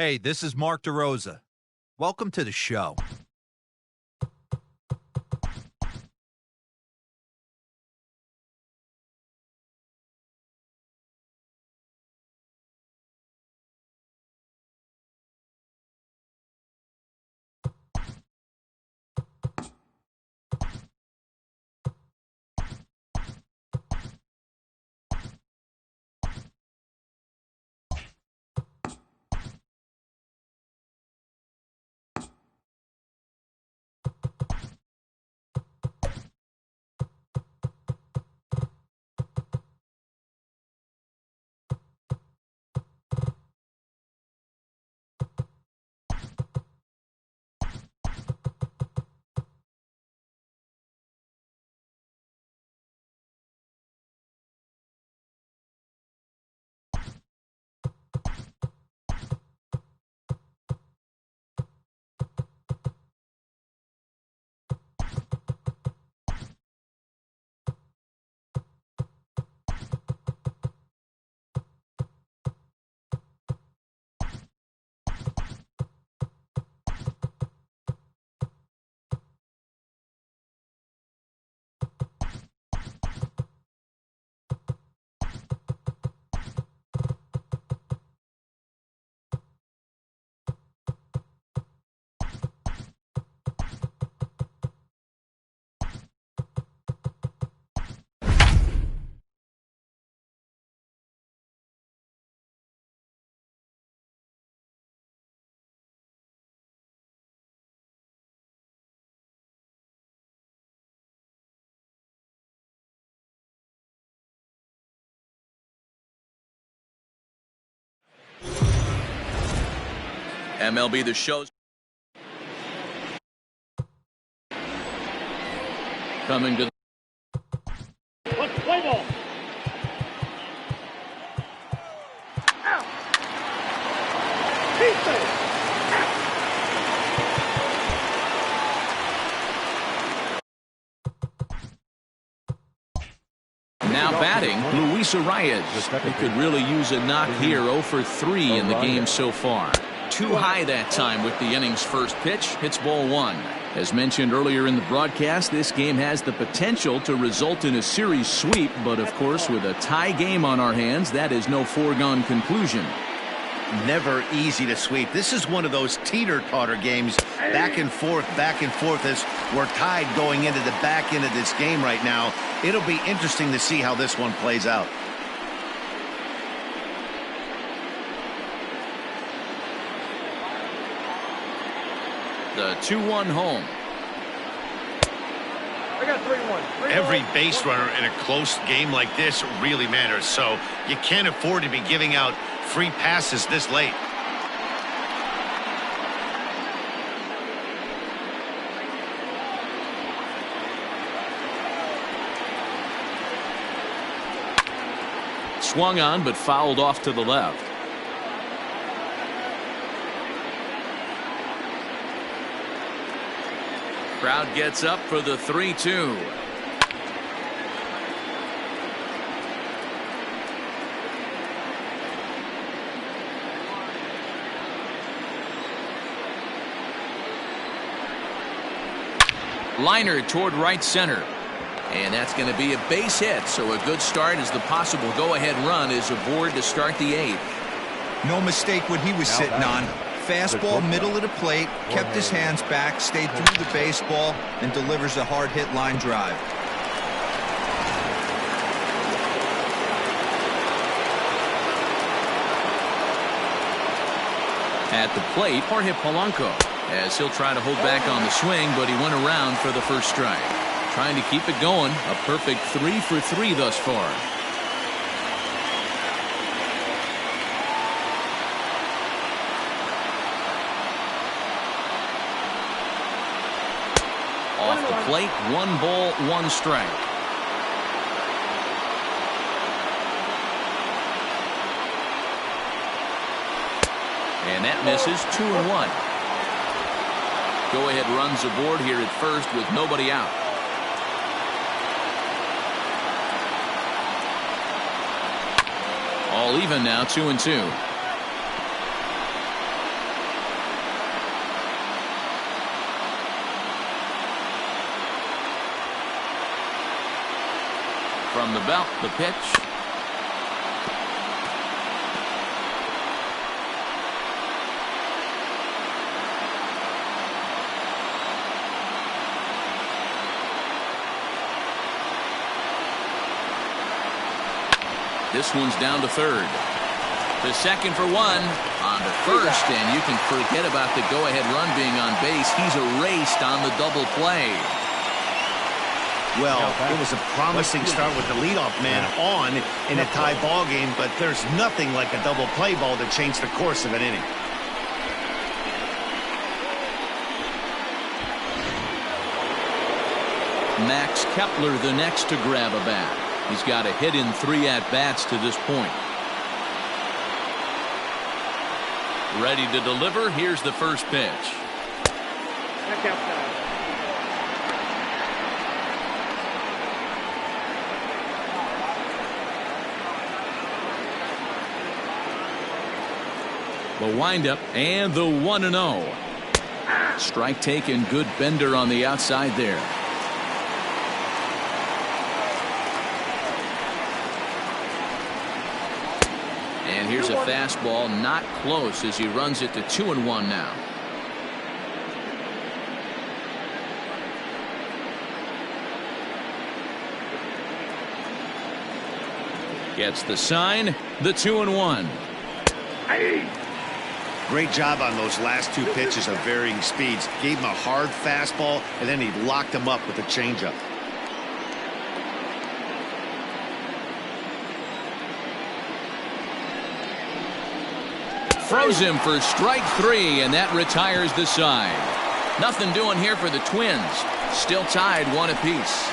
Hey, this is Mark DeRosa. Welcome to the show. MLB The Show's coming to Let's play ball. Out. now batting, Luis Arias. He could really use a knock here. 0 for 3 in the game so far. Too high that time with the inning's first pitch. Hits ball 1. As mentioned earlier in the broadcast, this game has the potential to result in a series sweep, but of course with a tie game on our hands, that is no foregone conclusion. Never easy to sweep. This is one of those teeter-totter games, back and forth as we're tied going into the back end of this game right now. It'll be interesting to see how this one plays out. The 2-1 home. I got 3-1. Every base runner in a close game like this really matters, so you can't afford to be giving out free passes this late. Swung on but fouled off to the left. Crowd gets up for the 3-2. Liner toward right center. And that's going to be a base hit, so a good start as the possible go-ahead run is aboard to start the 8th. No mistake what he was sitting on. Fastball, middle of the plate, kept his hands back, stayed through the baseball, and delivers a hard-hit line drive. At the plate, Jorge Polanco, as he'll try to hold back on the swing, but he went around for the first strike. Trying to keep it going. A perfect 3 for 3 thus far. Off the plate, 1 ball, 1 strike. And that misses. 2-1. Go-ahead runs aboard here at first with nobody out. All even now, 2-2. From the belt, the pitch. This one's down to third. The second for one. On to first, and you can forget about the go-ahead run being on base. He's erased on the double play. Well, it was a promising start with the leadoff man on in a tie ball game, but there's nothing like a double play ball to change the course of an inning. Max Kepler the next to grab a bat. He's got a hit in 3 at-bats to this point. Ready to deliver. Here's the first pitch. Back outside. The windup and the 1-0. Strike taken. Good bender on the outside there. And here's a fastball not close as he runs it to 2-1 now. Gets the sign, the 2-1. Great job on those last 2 pitches of varying speeds. Gave him a hard fastball, and then he locked him up with a changeup. Throws him for strike 3, and that retires the side. Nothing doing here for the Twins. Still tied 1 apiece.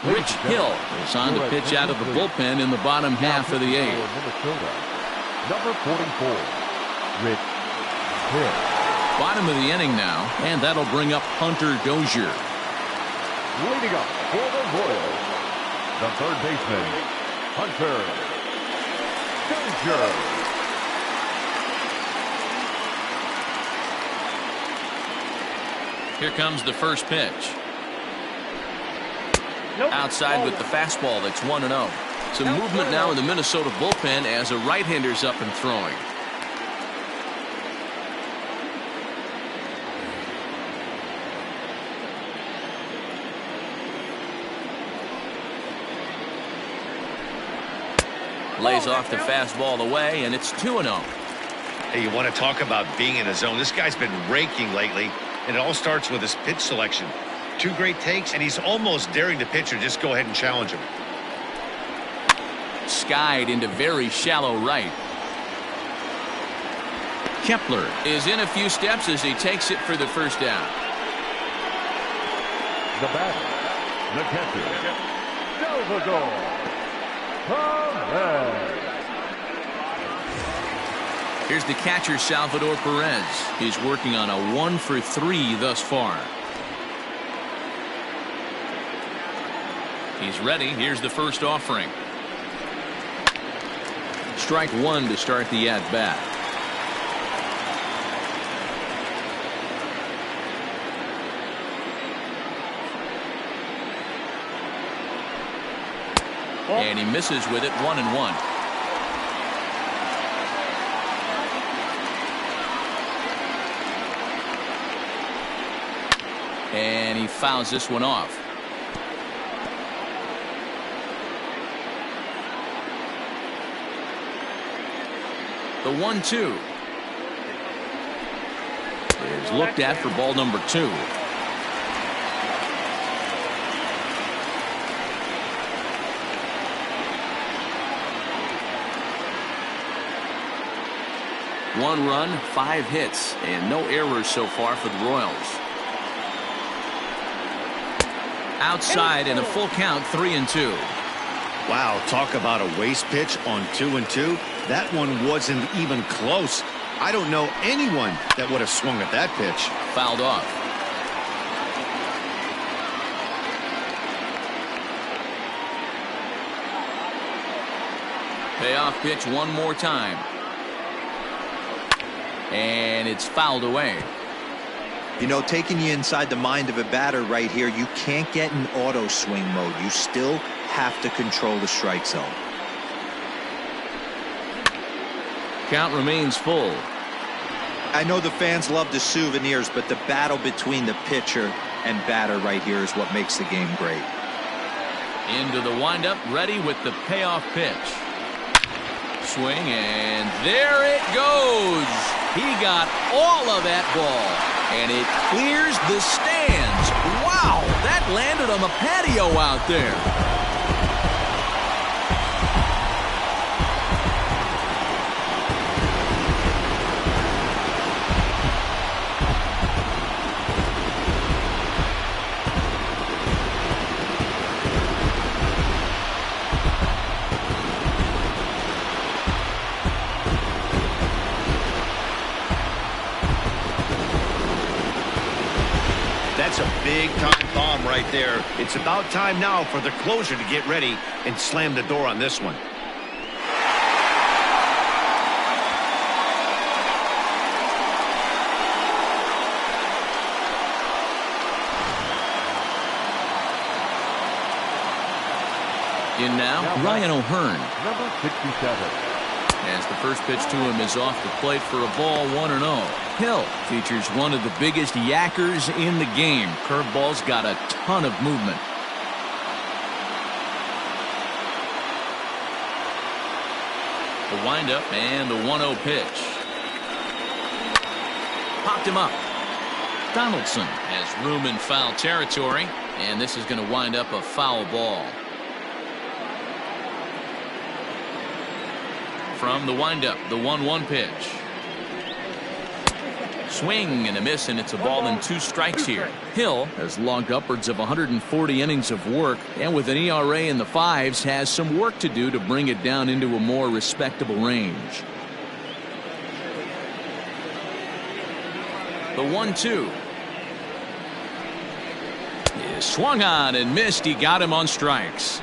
Rich Hill is on to pitch out of the bullpen in the bottom half of the 8th. Number 44, Rich Hill. Bottom of the inning now, and that'll bring up Hunter Dozier. Leading up for the Royals, the third baseman, Hunter Dozier. Here comes the first pitch. Outside with the fastball. That's 1-0. Some movement now in the Minnesota bullpen as a right-hander's up and throwing. Lays off the fastball away, and it's 2-0. Hey, you want to talk about being in a zone? This guy's been raking lately, and it all starts with his pitch selection. 2 great takes, and he's almost daring the pitcher just go ahead and challenge him. Skied into very shallow right. Kepler is in a few steps as he takes it for the first down. The batter, the catcher, Salvador. Here's the catcher, Salvador Perez. He's working on a 1 for 3 thus far. He's ready. Here's the first offering. Strike 1 to start the at-bat. And he misses with it, 1-1. And he fouls this one off. The 1-2 is looked at for ball number 2. One run, 5 hits, and no errors so far for the Royals. Outside and a full count, 3-2. Wow, talk about a waste pitch on 2-2. That one wasn't even close. I don't know anyone that would have swung at that pitch. Fouled off. Payoff pitch one more time. And it's fouled away. You know, taking you inside the mind of a batter right here, you can't get in auto swing mode. You still have to control the strike zone. Count remains full. I know the fans love the souvenirs, but the battle between the pitcher and batter right here is what makes the game great. Into the windup, ready with the payoff pitch. Swing, and there it goes. He got all of that ball, and it clears the stands. Wow, that landed on the patio out there. That's a big-time bomb right there. It's about time now for the closer to get ready and slam the door on this one. In now, Ryan O'Hearn. Number 67. As the first pitch to him is off the plate for a ball, 1-0. Hill features one of the biggest yackers in the game. Curveball's got a ton of movement. The windup and the 1-0 pitch. Popped him up. Donaldson has room in foul territory, and this is going to wind up a foul ball. From the windup, the 1-1 pitch. Swing and a miss, and it's a ball and 2 strikes here. Hill has logged upwards of 140 innings of work, and with an ERA in the 5s, has some work to do to bring it down into a more respectable range. The 1-2. Is swung on and missed. He got him on strikes.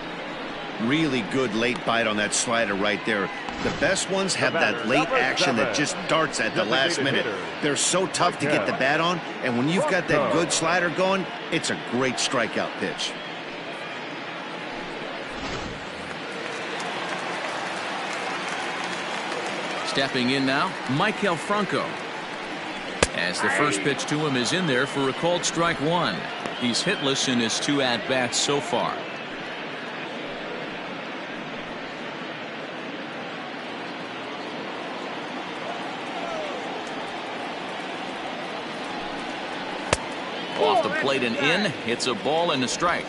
Really good late bite on that slider right there. The best ones have that late action that just darts at the last minute. They're so tough to get the bat on, and when you've got that good slider going, it's a great strikeout pitch. Stepping in now, Maikel Franco. As the first pitch to him is in there for a called strike 1. He's hitless in his 2 at-bats so far. Off the plate and in. It's a ball and a strike.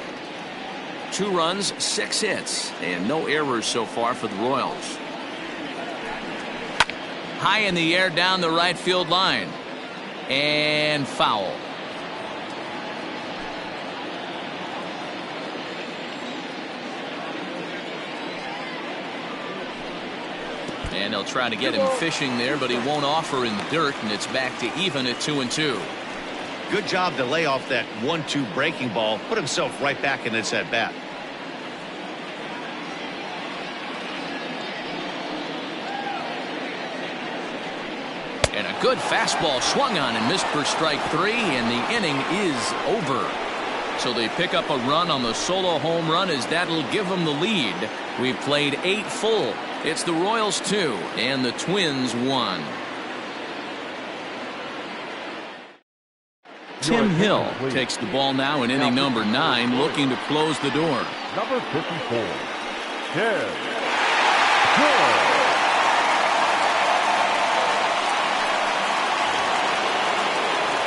2 runs, 6 hits, and no errors so far for the Royals. High in the air down the right field line. And foul. And they'll try to get him fishing there, but he won't offer in the dirt, and it's back to even at 2-2. Good job to lay off that 1-2 breaking ball, put himself right back in this at bat. And a good fastball swung on and missed for strike 3, and the inning is over. So they pick up a run on the solo home run, as that'll give them the lead. We've played 8 full. It's the Royals 2 and the Twins 1. Tim Hill takes the ball now in inning number 9, looking to close the door. Number 54. Tim Hill.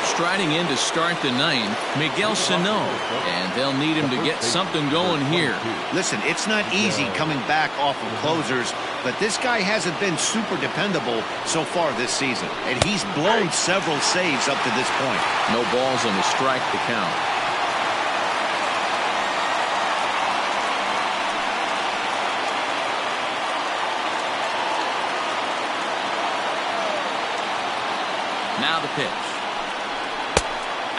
Striding in to start the 9th, Miguel Sano, and they'll need him to get something going here. Listen, it's not easy coming back off of closers, but this guy hasn't been super dependable so far this season, and he's blown several saves up to this point. No balls and a strike to count. Now the pitch.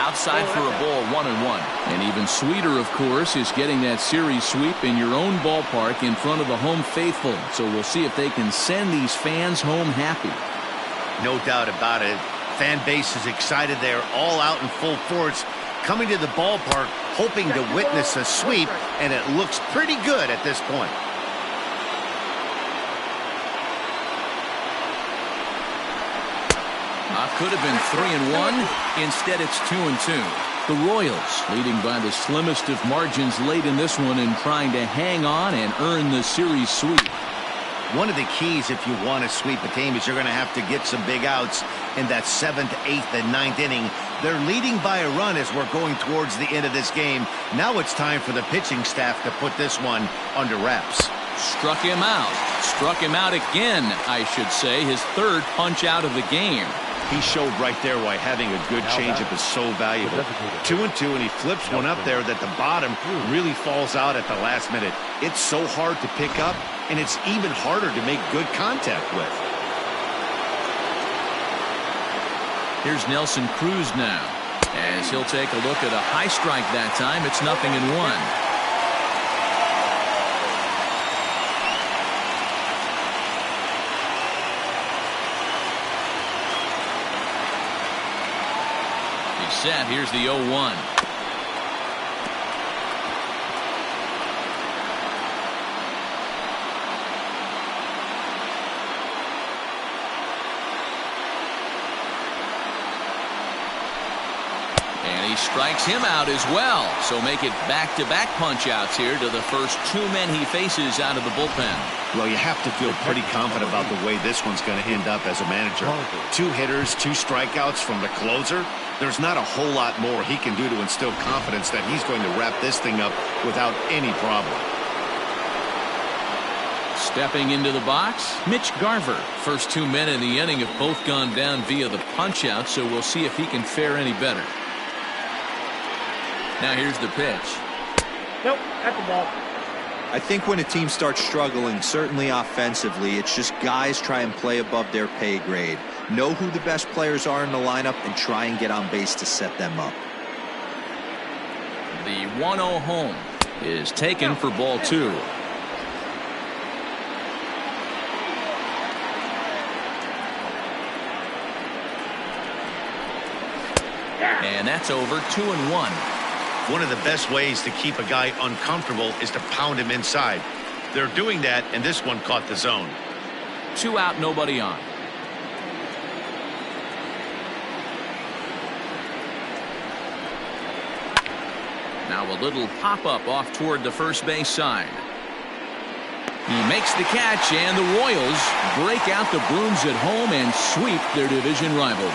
Outside for a ball, 1-1. And even sweeter, of course, is getting that series sweep in your own ballpark in front of the home faithful. So we'll see if they can send these fans home happy. No doubt about it. fan base is excited. They're all out in full force, coming to the ballpark, hoping to witness a sweep, and it looks pretty good at this point. Could have been 3-1. Instead, it's 2-2. The Royals leading by the slimmest of margins late in this one and trying to hang on and earn the series sweep. One of the keys if you want to sweep a team is you're going to have to get some big outs in that 7th, 8th, and 9th inning. They're leading by a run as we're going towards the end of this game. Now it's time for the pitching staff to put this one under wraps. Struck him out. Struck him out again, I should say. His third punch out of the game. He showed right there why having a good changeup is so valuable. 2-2, and he flips one up there that the bottom really falls out at the last minute. It's so hard to pick up, and it's even harder to make good contact with. Here's Nelson Cruz now, as he'll take a look at a high strike that time. It's 0-1. Set. Here's the 0-1. And he strikes him out as well. So make it back-to-back punch-outs here to the first two men he faces out of the bullpen. Well, you have to feel pretty confident about the way this one's going to end up as a manager. 2 hitters, 2 strikeouts from the closer. There's not a whole lot more he can do to instill confidence that he's going to wrap this thing up without any problem. Stepping into the box, Mitch Garver. First 2 men in the inning have both gone down via the punch-out, so we'll see if he can fare any better. Now here's the pitch. Nope, at the ball. I think when a team starts struggling, certainly offensively, it's just guys try and play above their pay grade. Know who the best players are in the lineup and try and get on base to set them up. The 1-0 home is taken for ball 2. And that's over 2-1. One of the best ways to keep a guy uncomfortable is to pound him inside. They're doing that, and this one caught the zone. 2 out, nobody on. Now a little pop-up off toward the first base side. He makes the catch, and the Royals break out the brooms at home and sweep their division rivals.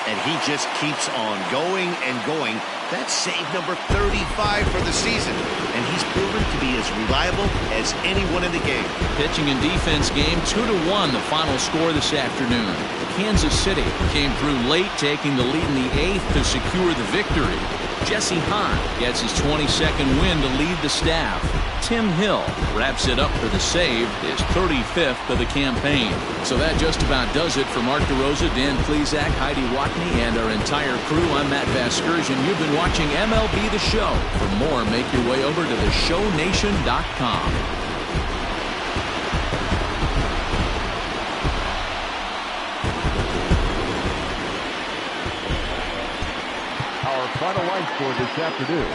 And he just keeps on going and going. That's save number 35 for the season, and he's proven to be as reliable as anyone in the game. Pitching and defense game, 2-1 the final score this afternoon. Kansas City came through late, taking the lead in the 8th to secure the victory. Jesse Hahn gets his 22nd win to lead the staff. Tim Hill wraps it up for the save, his 35th of the campaign. So that just about does it for Mark DeRosa, Dan Plesac, Heidi Watney, and our entire crew. I'm Matt Vasgersian. You've been watching MLB The Show. For more, make your way over to theshownation.com. Final line score this afternoon.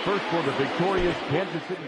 First for the victorious Kansas City.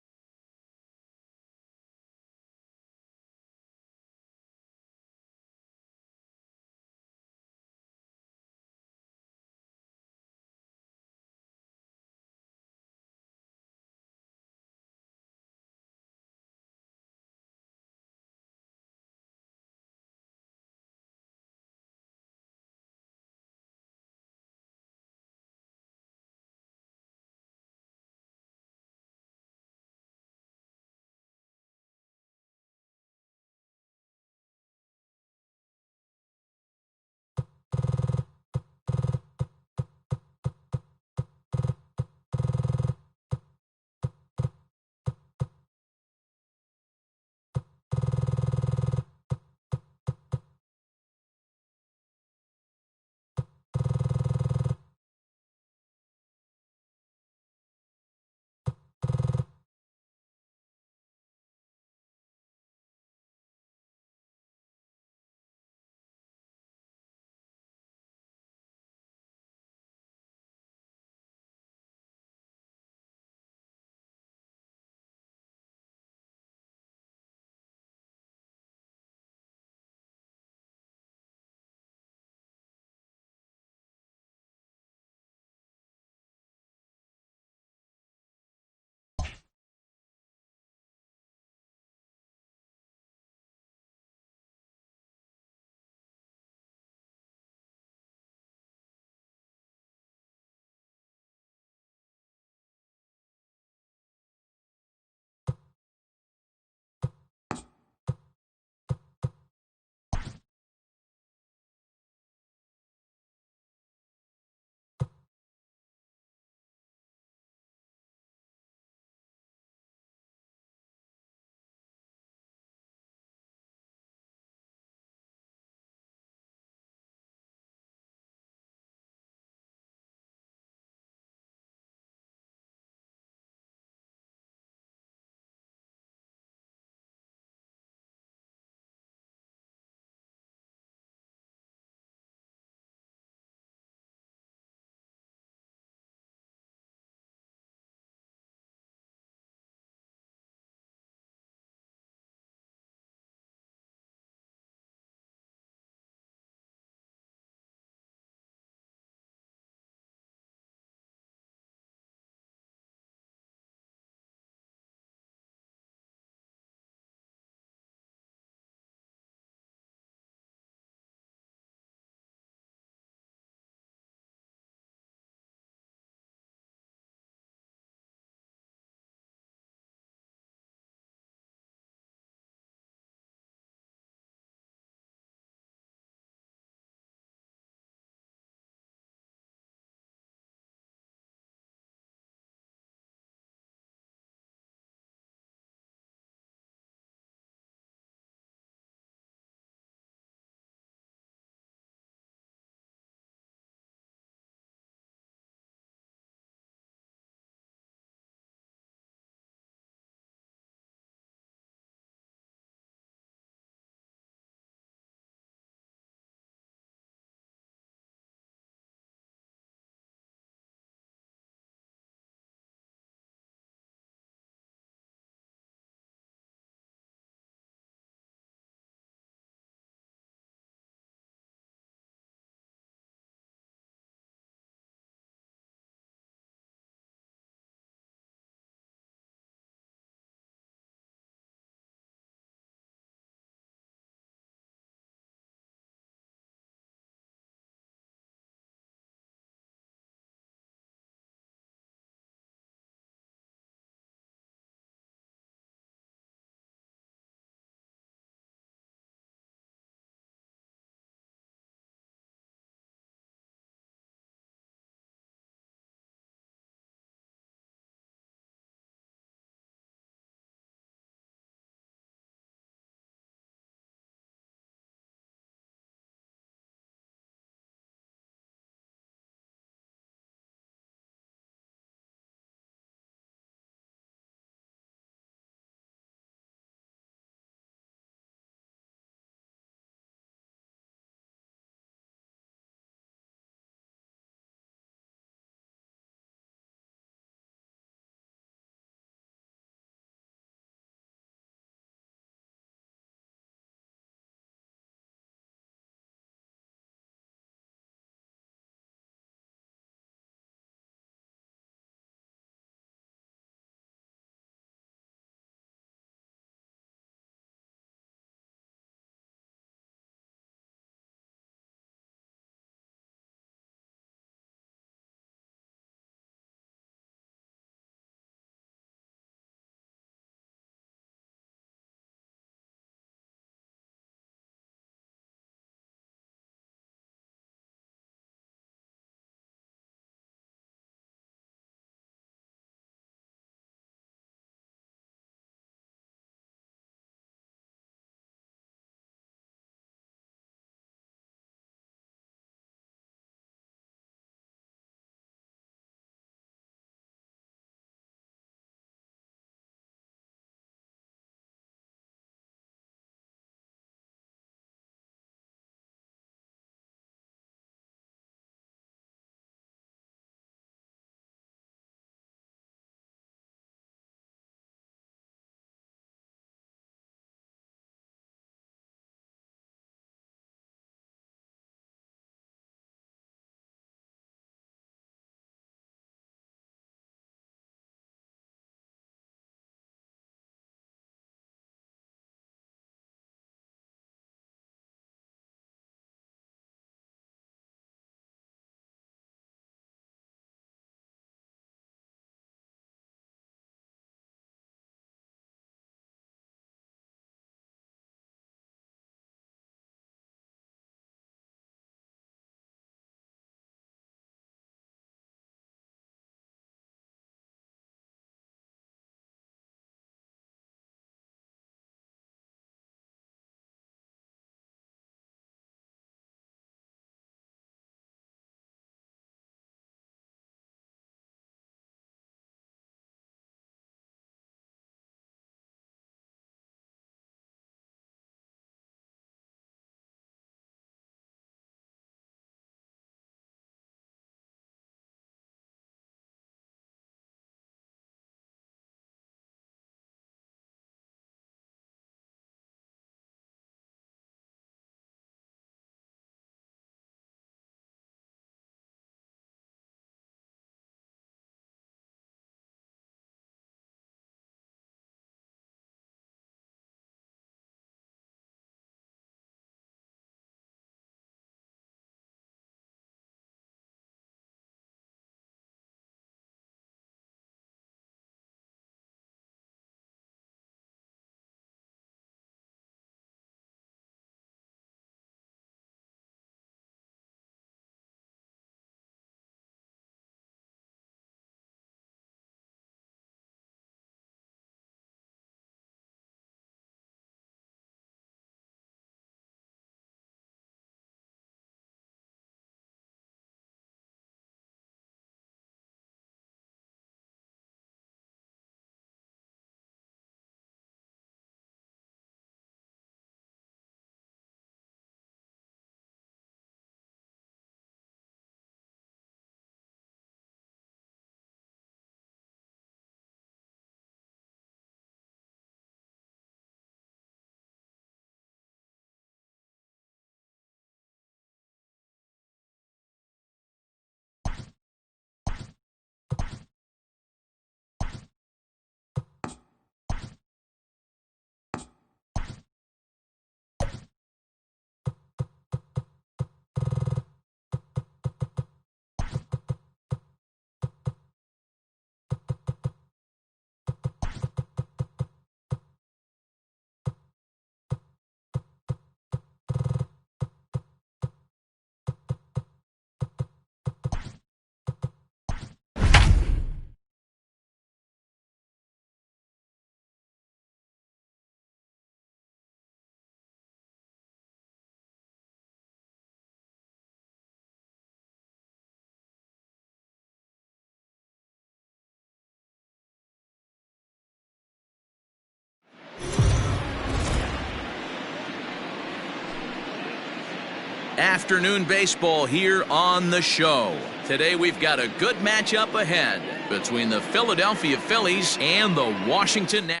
Afternoon baseball here on the show. Today we've got a good matchup ahead between the Philadelphia Phillies and the Washington Nationals.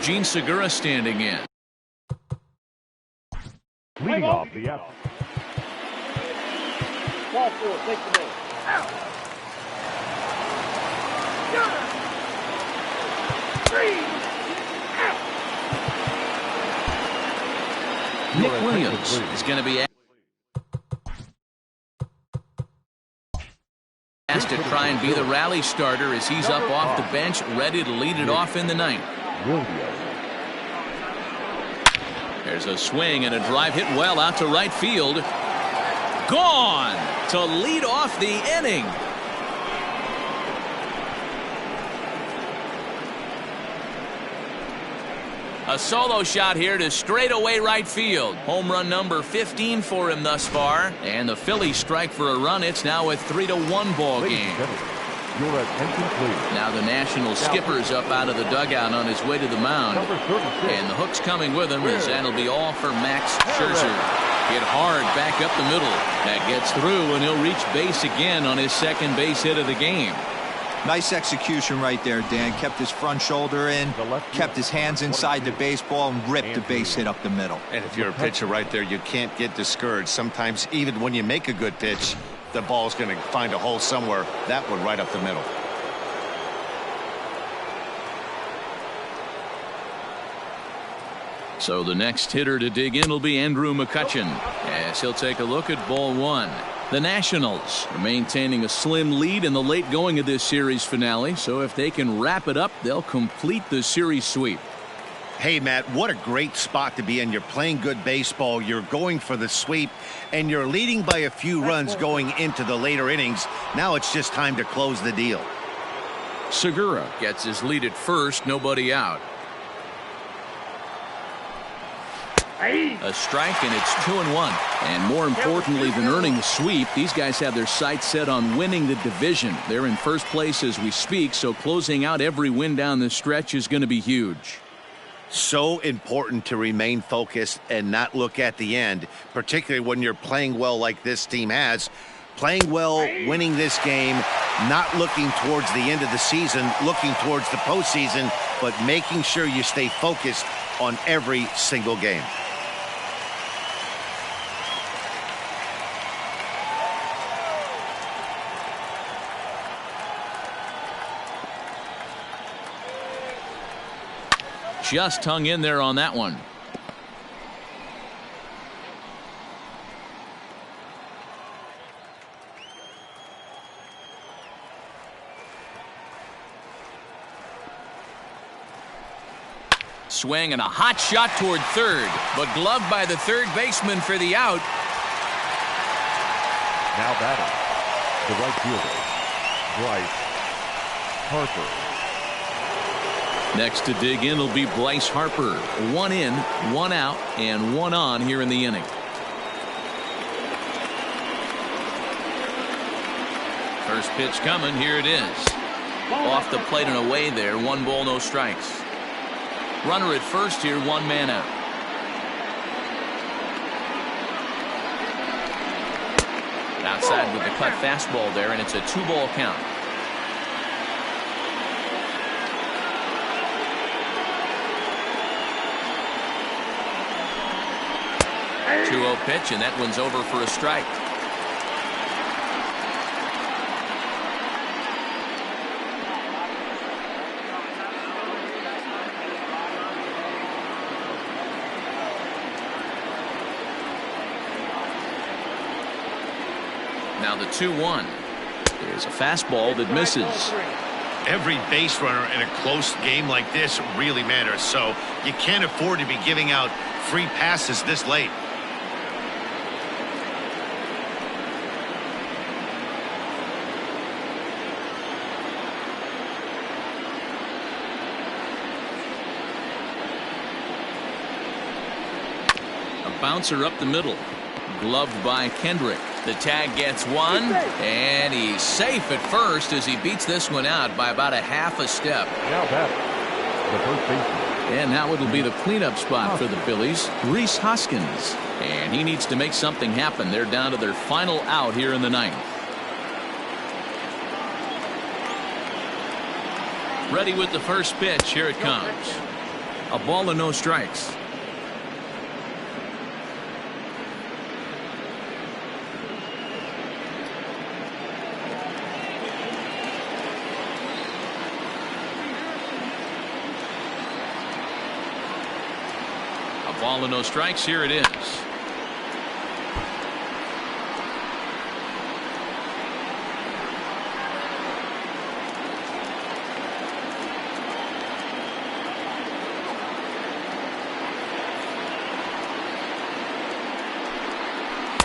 Gene Segura standing in. Leading off the out. Ball four, take the ball. Out. Three. Out. Nick Williams is going to be asked to try and be the rally starter as he's up off the bench, ready to lead it off in the ninth. There's a swing and a drive hit well out to right field. Gone to lead off the inning. A solo shot here to straightaway right field. Home run number 15 for him thus far. And the Phillies strike for a run. It's now a 3-1 ball game. Now the National skipper's up out of the dugout on his way to the mound. And the hook's coming with him as that'll be all for Max Scherzer. Hit hard back up the middle. That gets through and he'll reach base again on his second base hit of the game. Nice execution right there, Dan. Kept his front shoulder in, kept his hands inside the baseball, and ripped the base hit up the middle. And if you're a pitcher right there, you can't get discouraged. Sometimes even when you make a good pitch, the ball's going to find a hole somewhere. That one right up the middle. So the next hitter to dig in will be Andrew McCutchen as he'll take a look at ball one. The Nationals are maintaining a slim lead in the late going of this series finale, so if they can wrap it up, they'll complete the series sweep. Hey, Matt, what a great spot to be in. You're playing good baseball, you're going for the sweep, and you're leading by a few runs going into the later innings. Now it's just time to close the deal. Segura gets his lead at first, nobody out. A strike, and it's 2-1. And more importantly than earning the sweep, these guys have their sights set on winning the division. They're in first place as we speak, so closing out every win down the stretch is going to be huge. So important to remain focused and not look at the end, particularly when you're playing well like this team has. Playing well, winning this game, not looking towards the end of the season, looking towards the postseason, but making sure you stay focused on every single game. Just hung in there on that one. Swing and a hot shot toward third, but gloved by the third baseman for the out. Now batting, the right fielder, Bryce Harper. Next to dig in will be Bryce Harper. 1 in, 1 out, and 1 on here in the inning. First pitch coming. Here it is. Off the plate and away there. 1 ball, no strikes. Runner at first here, 1 man out. Outside with the cut fastball there, and it's a 2-ball count. 2-0 pitch, and that one's over for a strike. Now the 2-1. There's a fastball that misses. Every base runner in a close game like this really matters, so you can't afford to be giving out free passes this late. A bouncer up the middle. Gloved by Kendrick. The tag gets 1, and he's safe at first as he beats this one out by about a half a step. Now batting, the first baseman. And now it'll be the cleanup spot for the Phillies, Rhys Hoskins. And he needs to make something happen. They're down to their final out here in the ninth. Ready with the first pitch. Here it comes. A ball and no strikes. Ball and no strikes. Here it is.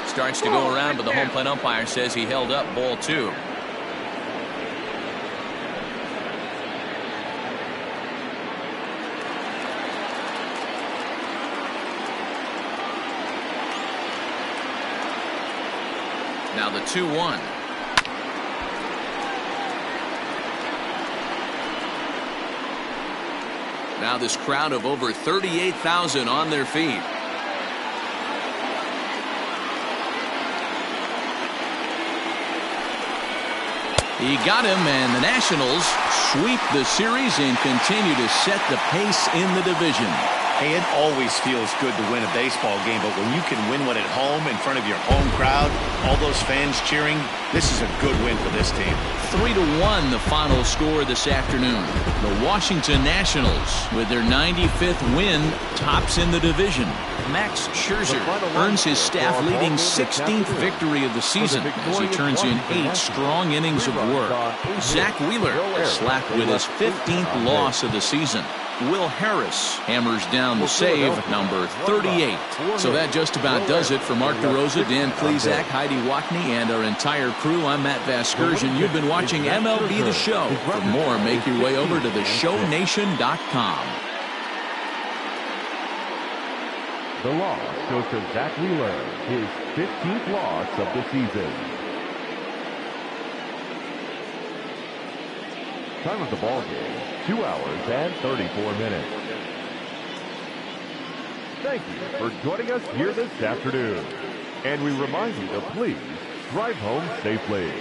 Starts to go around, but the home plate umpire says he held up. Ball 2. Now the 2-1. Now this crowd of over 38,000 on their feet. He got him, and the Nationals sweep the series and continue to set the pace in the division. Hey, it always feels good to win a baseball game, but when you can win one at home in front of your home crowd, all those fans cheering, this is a good win for this team. 3-1 the final score this afternoon. The Washington Nationals, with their 95th win, tops in the division. Max Scherzer earns his staff-leading 16th victory of the season as he turns in 8 strong innings of work. Zach Wheeler is slapped with his 15th loss of the season. Will Harris hammers down the save, number 38. So that just about does it for Mark DeRosa, Dan Klezak, Heidi Watney, and our entire crew. I'm Matt Vasgersian. You've been watching MLB The Show. For more, make your way over to theshownation.com. The loss goes to Zach Wheeler, his 15th loss of the season. Time of the ball game, 2 hours and 34 minutes. Thank you for joining us here this afternoon. And we remind you to please drive home safely.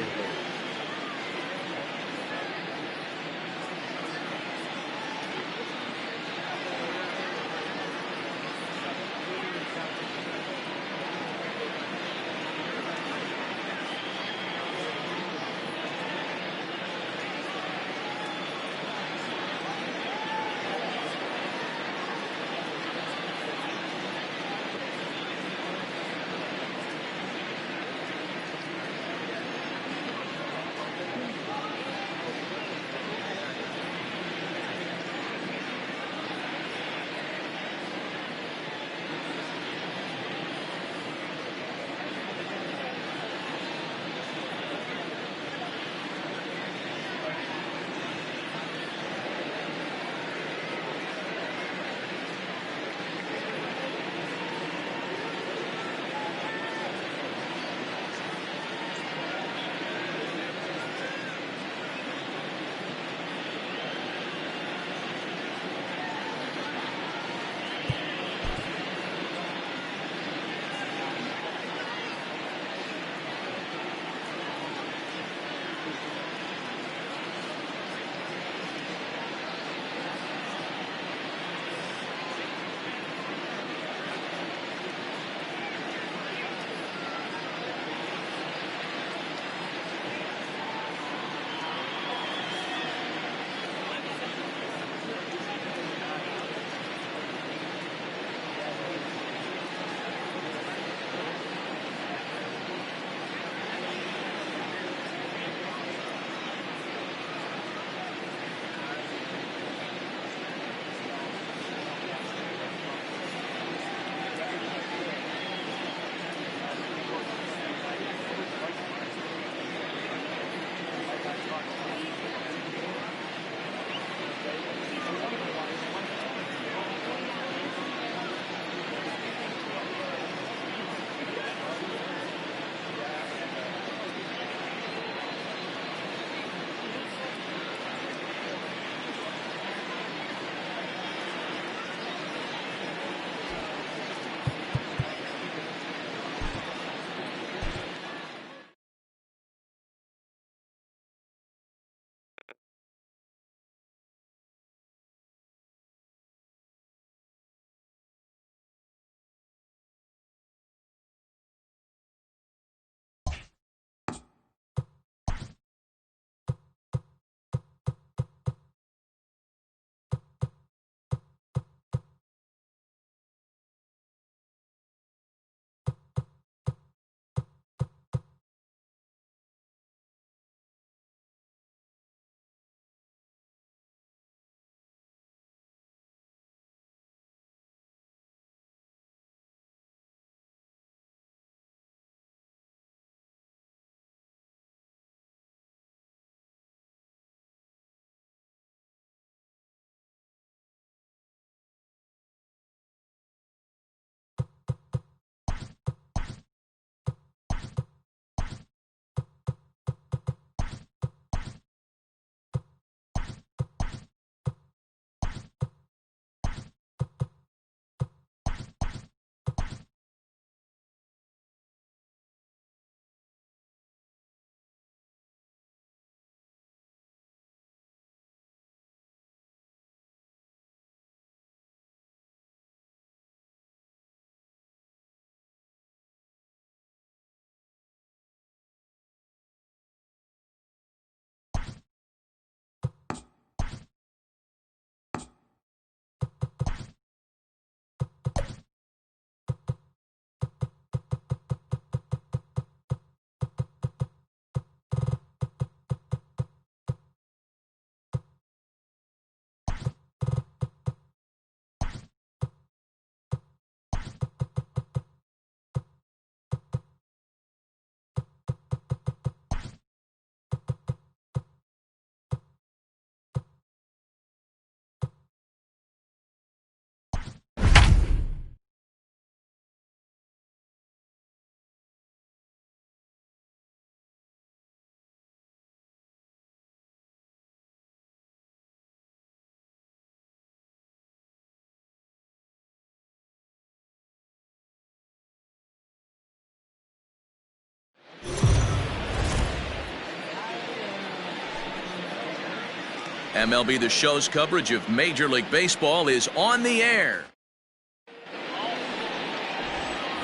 MLB The Show's coverage of Major League Baseball is on the air.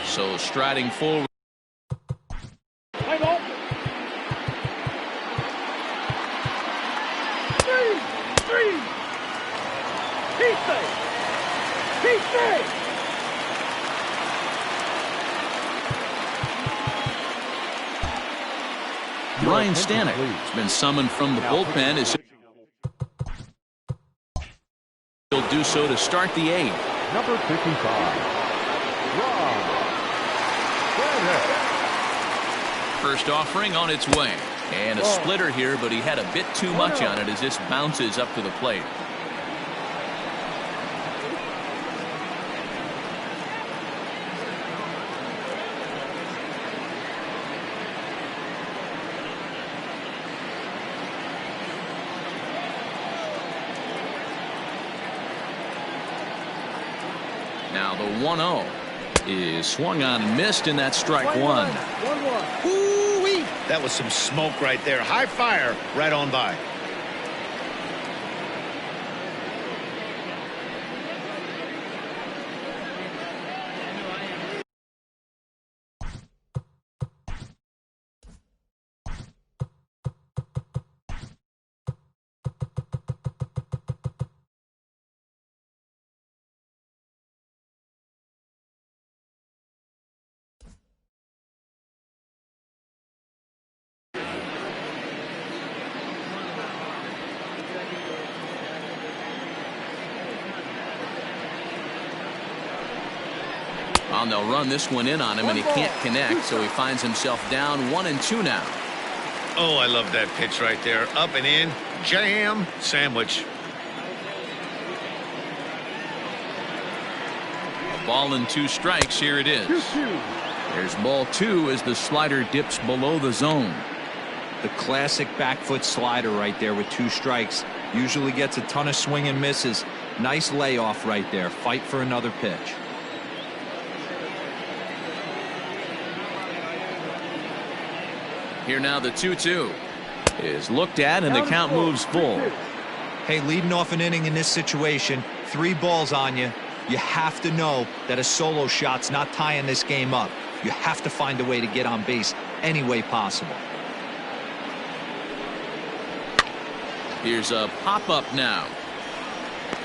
So striding forward. Play ball. 3. He's safe. He's safe. Ryan Stanek has been summoned from the bullpen as he'll do so to start the 8th. Number 55. First offering on its way. And a splitter here, but he had a bit too much on it as this bounces up to the plate. Now the 1-0 is swung on and missed, and that's strike 1. Ooh-wee. That was some smoke right there. High fire right on by. And they'll run this one in on him, and he can't connect, so he finds himself down 1-2 now. Oh, I love that pitch right there. Up and in. Jam. Sandwich. A ball and 2 strikes. Here it is. There's ball 2 as the slider dips below the zone. The classic back foot slider right there with 2 strikes. Usually gets a ton of swing and misses. Nice layoff right there. Fight for another pitch. Here now the 2-2 is looked at, and the count moves full. Hey, leading off an inning in this situation, 3 balls on you. You have to know that a solo shot's not tying this game up. You have to find a way to get on base any way possible. Here's a pop-up now.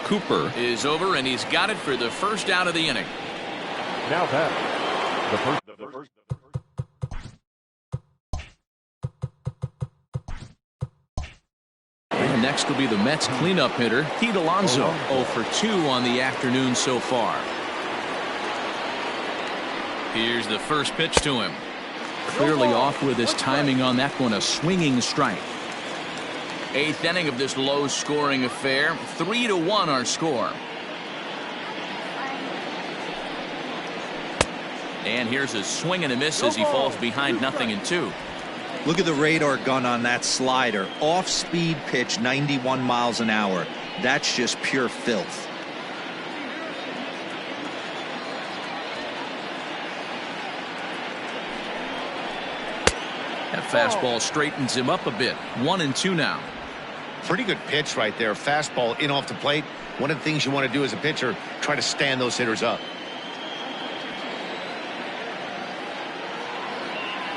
Cooper is over, and he's got it for the first out of the inning. Now that the first. And next will be the Mets cleanup hitter, Pete Alonso, 0 for 2 on the afternoon so far. Here's the first pitch to him. Clearly off with his timing on that one, a swinging strike. 8th inning of this low-scoring affair. 3-1 our score. And here's a swing and a miss as he falls behind 0-2. Look at the radar gun on that slider. Off-speed pitch, 91 miles an hour. That's just pure filth. That fastball straightens him up a bit. 1-2 now. Pretty good pitch right there. Fastball in off the plate. One of the things you want to do as a pitcher, try to stand those hitters up.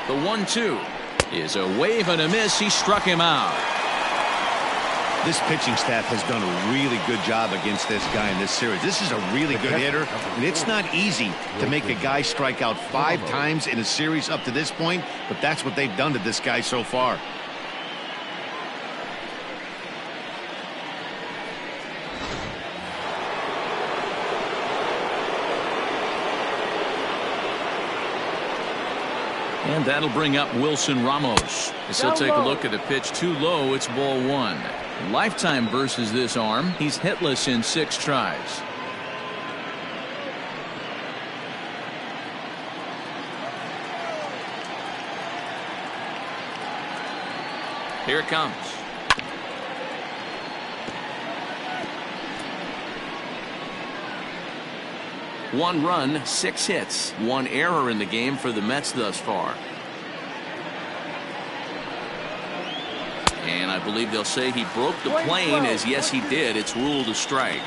The 1-2 is a wave and a miss. He struck him out. This pitching staff has done a really good job against this guy in this series. This is a really good hitter, and it's not easy to make a guy strike out 5 times in a series up to this point, but that's what they've done to this guy so far. And that'll bring up Wilson Ramos. As he'll take a look at a pitch too low. It's ball 1. Lifetime versus this arm. He's hitless in 6 tries. Here it comes. One run, 6 hits, 1 error in the game for the Mets thus far. And I believe they'll say he broke the plane, as yes, he did. It's ruled a strike.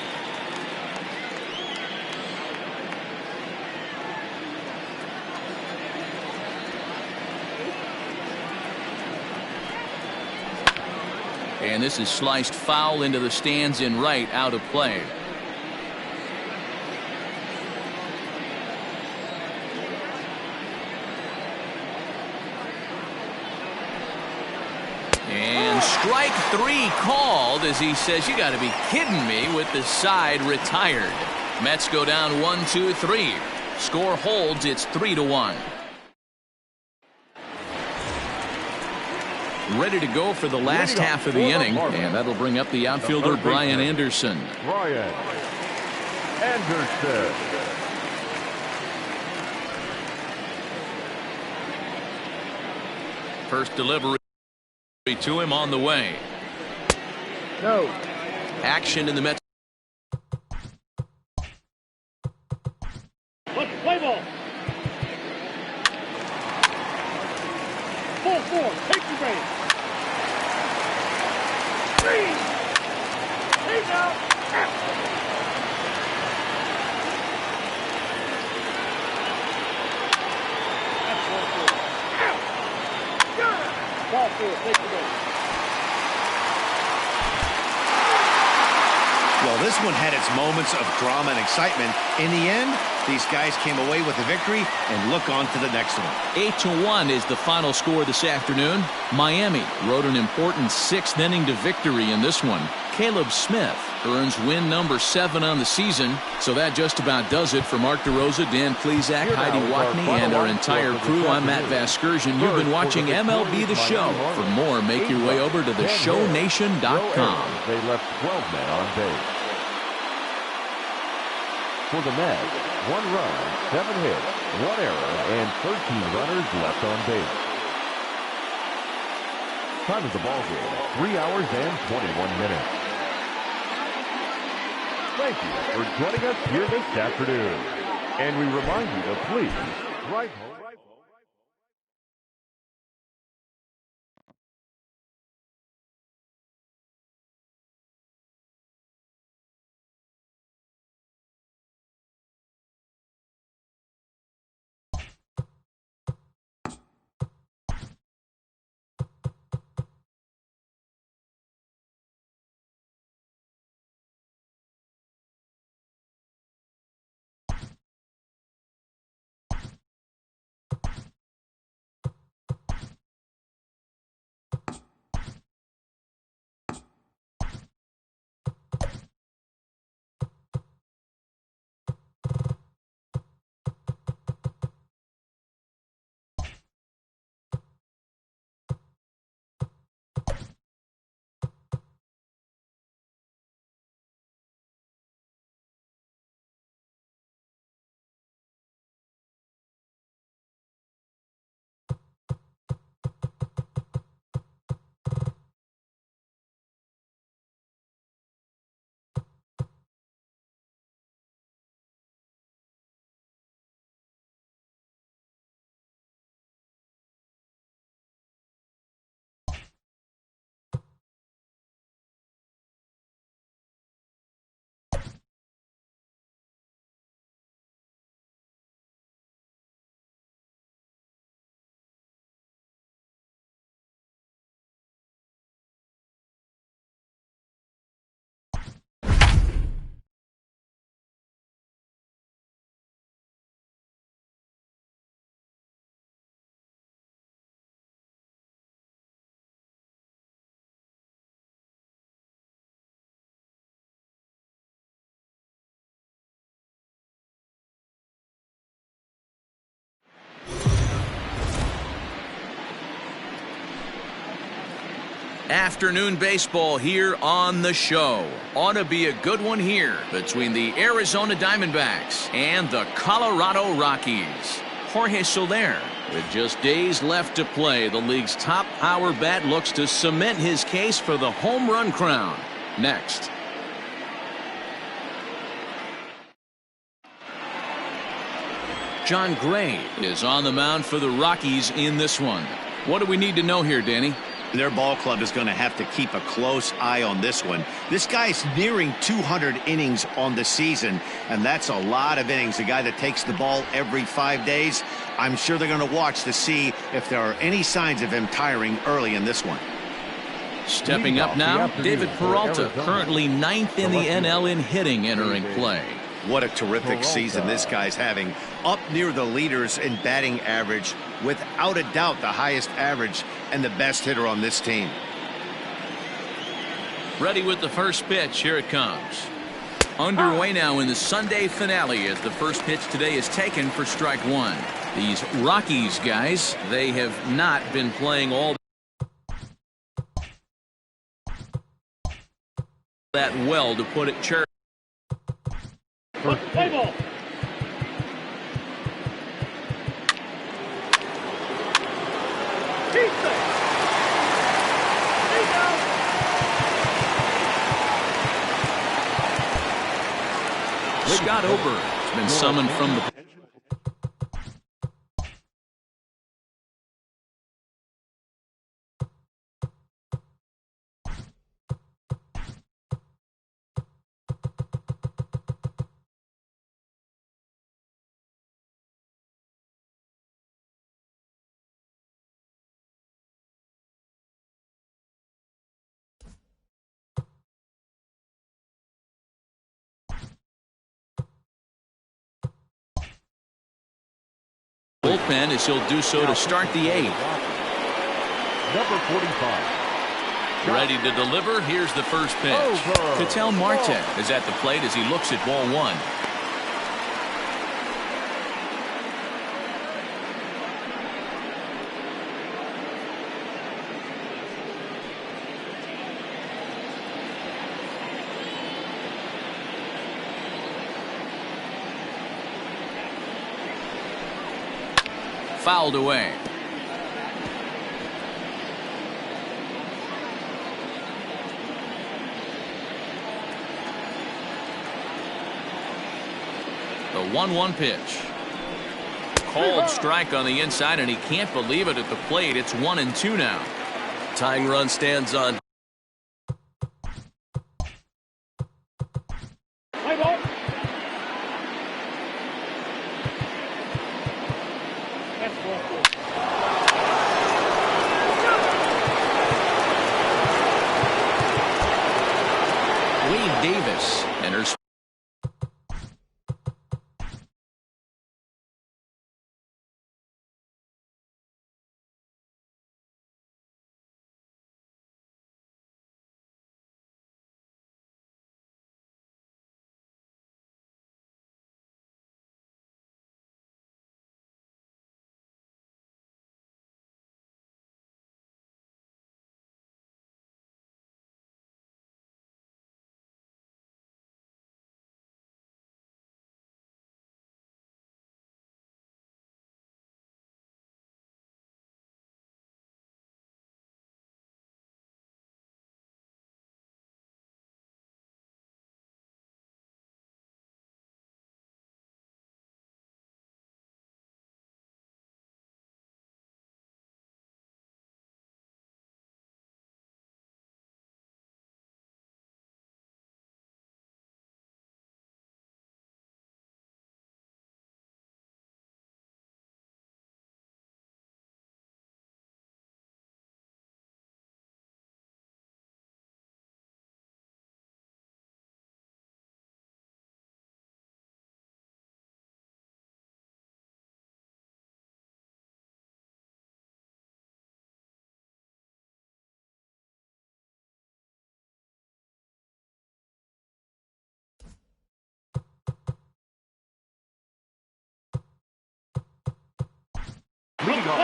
And this is sliced foul into the stands in right, out of play. And strike 3 called, as he says, you got to be kidding me, with the side retired. Mets go down 1-2-3. Score holds, it's 3-1. Ready to go for the last half of the inning, and that'll bring up the outfielder Brian Anderson. Brian Anderson. First delivery to him on the way. No. Action in the Mets. Let's play ball. Full four. Take the base. 3. He's out. That's ball 4. Out. Ball 4. Take the base. Well, this one had its moments of drama and excitement. In the end, these guys came away with a victory and look on to the next one. 8-1 is the final score this afternoon. Miami rode an important 6th inning to victory in this one. Caleb Smith earns win number 7 on the season. So that just about does it for Mark DeRosa, Dan Plesac, Heidi Wackney, and our entire crew. I'm Matt Vasgersian. You've been watching MLB The Show. For more, make your way over to theshownation.com. They left 12 men on base. For the Mets, 1 run, 7 hits, 1 error, and 13 runners left on base. Time of the ball game, 3 hours and 21 minutes. Thank you for joining us here this afternoon. And we remind you to please drive home. Afternoon baseball here on the show. Ought to be a good one here between the Arizona Diamondbacks and the Colorado Rockies. Jorge Soler, with just days left to play, the league's top power bat looks to cement his case for the home run crown. Next. John Gray is on the mound for the Rockies in this one. What do we need to know here, Danny? Their ball club is going to have to keep a close eye on this one. This guy's nearing 200 innings on the season, and that's a lot of innings. A guy that takes the ball every 5 days. I'm sure they're going to watch to see if there are any signs of him tiring early in this one. Stepping up now, David Peralta, currently 9th in the NL in hitting, entering play. What a terrific season this guy's having. Up near the leaders in batting average, without a doubt the highest average and the best hitter on this team. Ready with the first pitch. Here it comes. Underway now in the Sunday finale as the first pitch today is taken for strike one. These Rockies guys, they have not been playing all that well, to put it church. Play ball. Scott Ober has been summoned from the bullpen, as he'll do so to start the eighth. Number 45. Ready to deliver. Here's the first pitch. Ketel Marte is at the plate as he looks at ball one. Fouled away. The 1-1 pitch. Called strike on the inside, and he can't believe it at the plate. It's 1-2 now. Tying run stands on. Play ball. That's ball. Wade Davis enters. Play ball.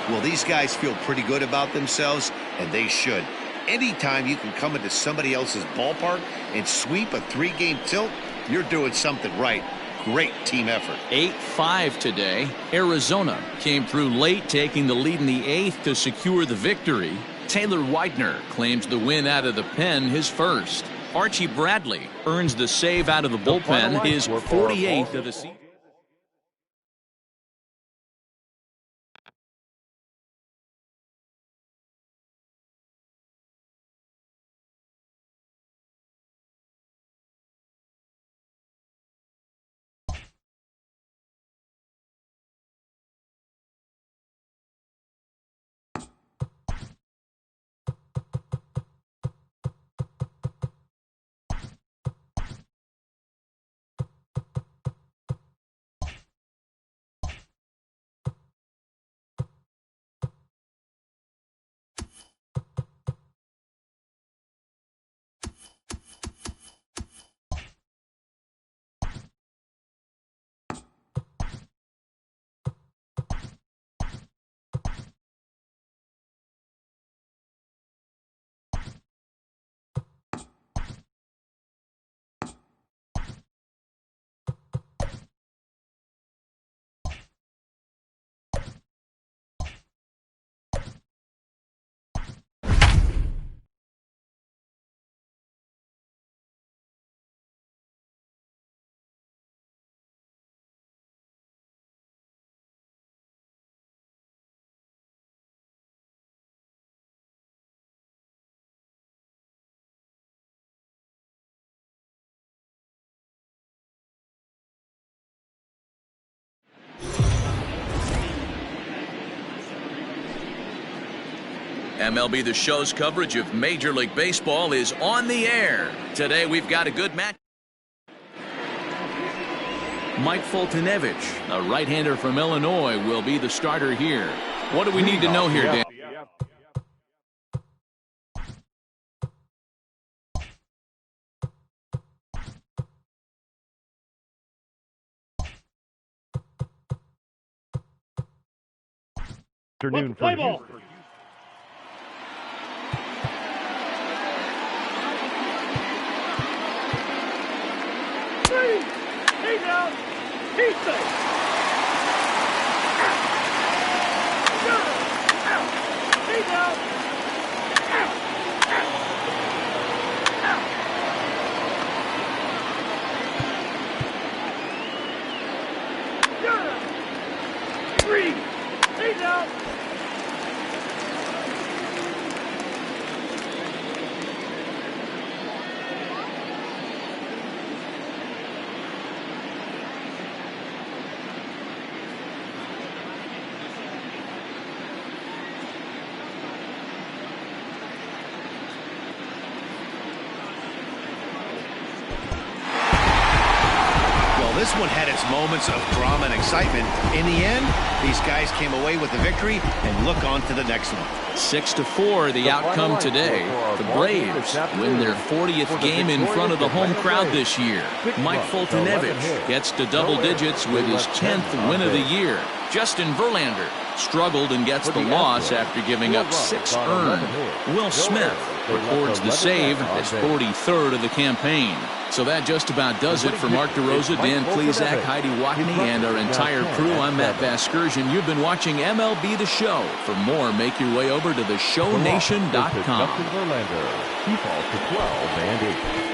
Well, these guys feel pretty good about themselves, and they should. Anytime you can come into somebody else's ballpark and sweep a 3-game tilt, you're doing something right. great team effort. 8-5 today. Arizona came through late, taking the lead in the 8th to secure the victory. Taylor Widener claims the win out of the pen, his first. Archie Bradley earns the save out of the bullpen, his 48th of the season. MLB The Show's coverage of Major League Baseball is on the air. Today we've got a good match. Mike Foltynewicz, a right-hander from Illinois, will be the starter here. What do we need to know here, Dan? Afternoon Play for ball. Houston. He's out. He's safe. He's out. Three. He's out. This one had its moments of drama and excitement. In the end, these guys came away with the victory and look on to the next one. 6-4 the outcome today. The Braves win their 40th game in front of the home crowd this year. Mike Foltynewicz gets to double digits with his 10th win of the year. Justin Verlander struggled and gets the loss after giving up 6 earned. Will Smith records the save, his 43rd of the campaign. So that just about does it for Mark DeRosa, Dan Plesac, Heidi Watney, and our entire crew. I'm Matt Vasgersian. You've been watching MLB The Show. For more, make your way over to theshownation.com. Verlander. He falls to 12 and 8.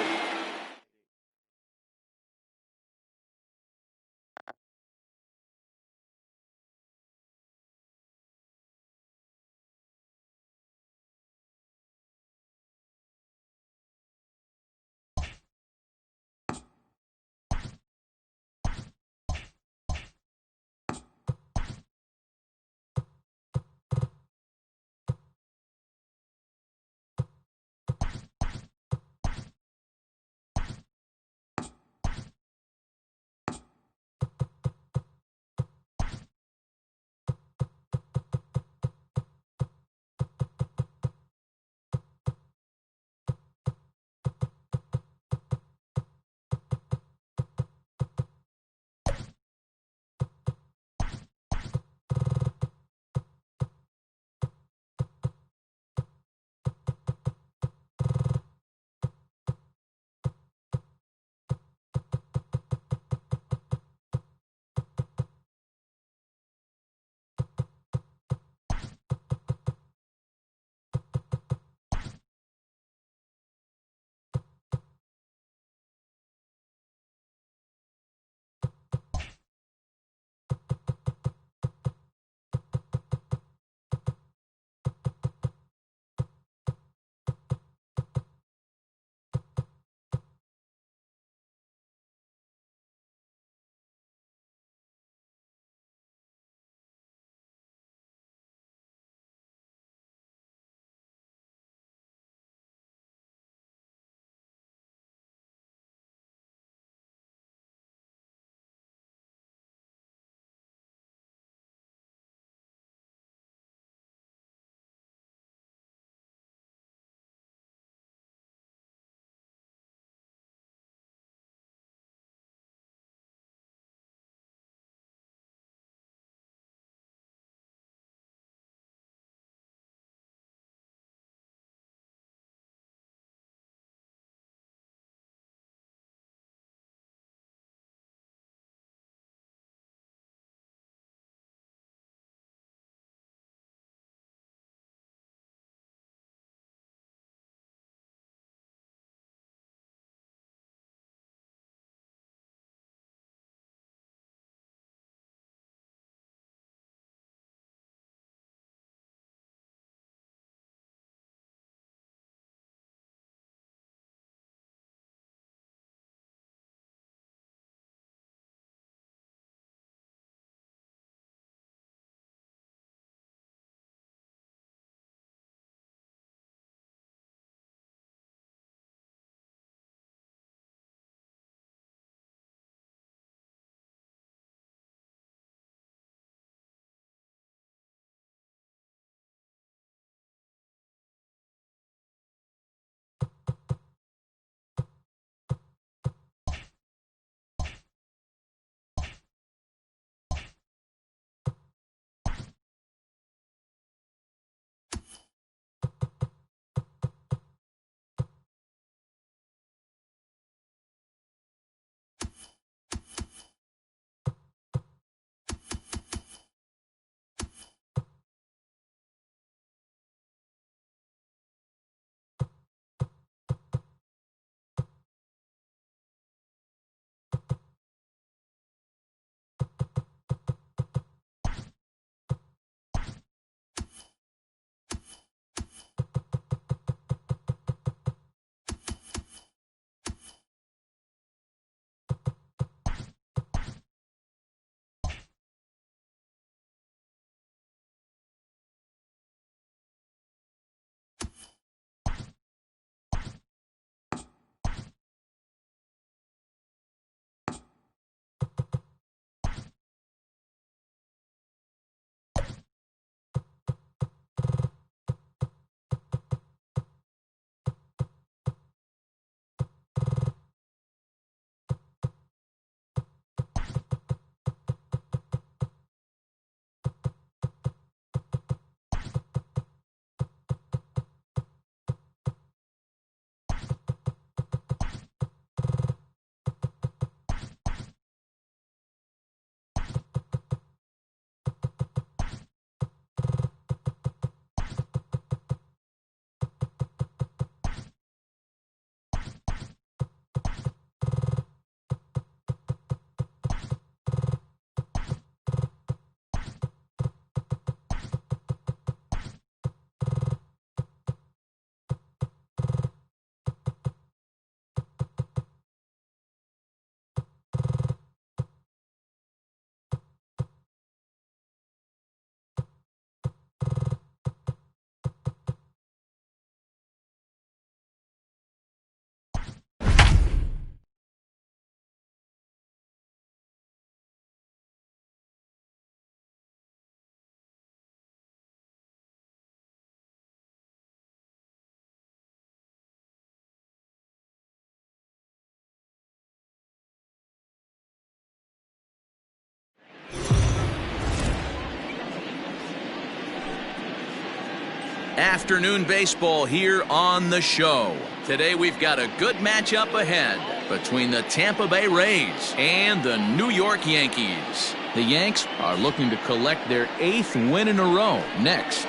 Afternoon baseball here on the show. Today we've got a good matchup ahead between the Tampa Bay Rays and the New York Yankees. The Yanks are looking to collect their 8th win in a row next.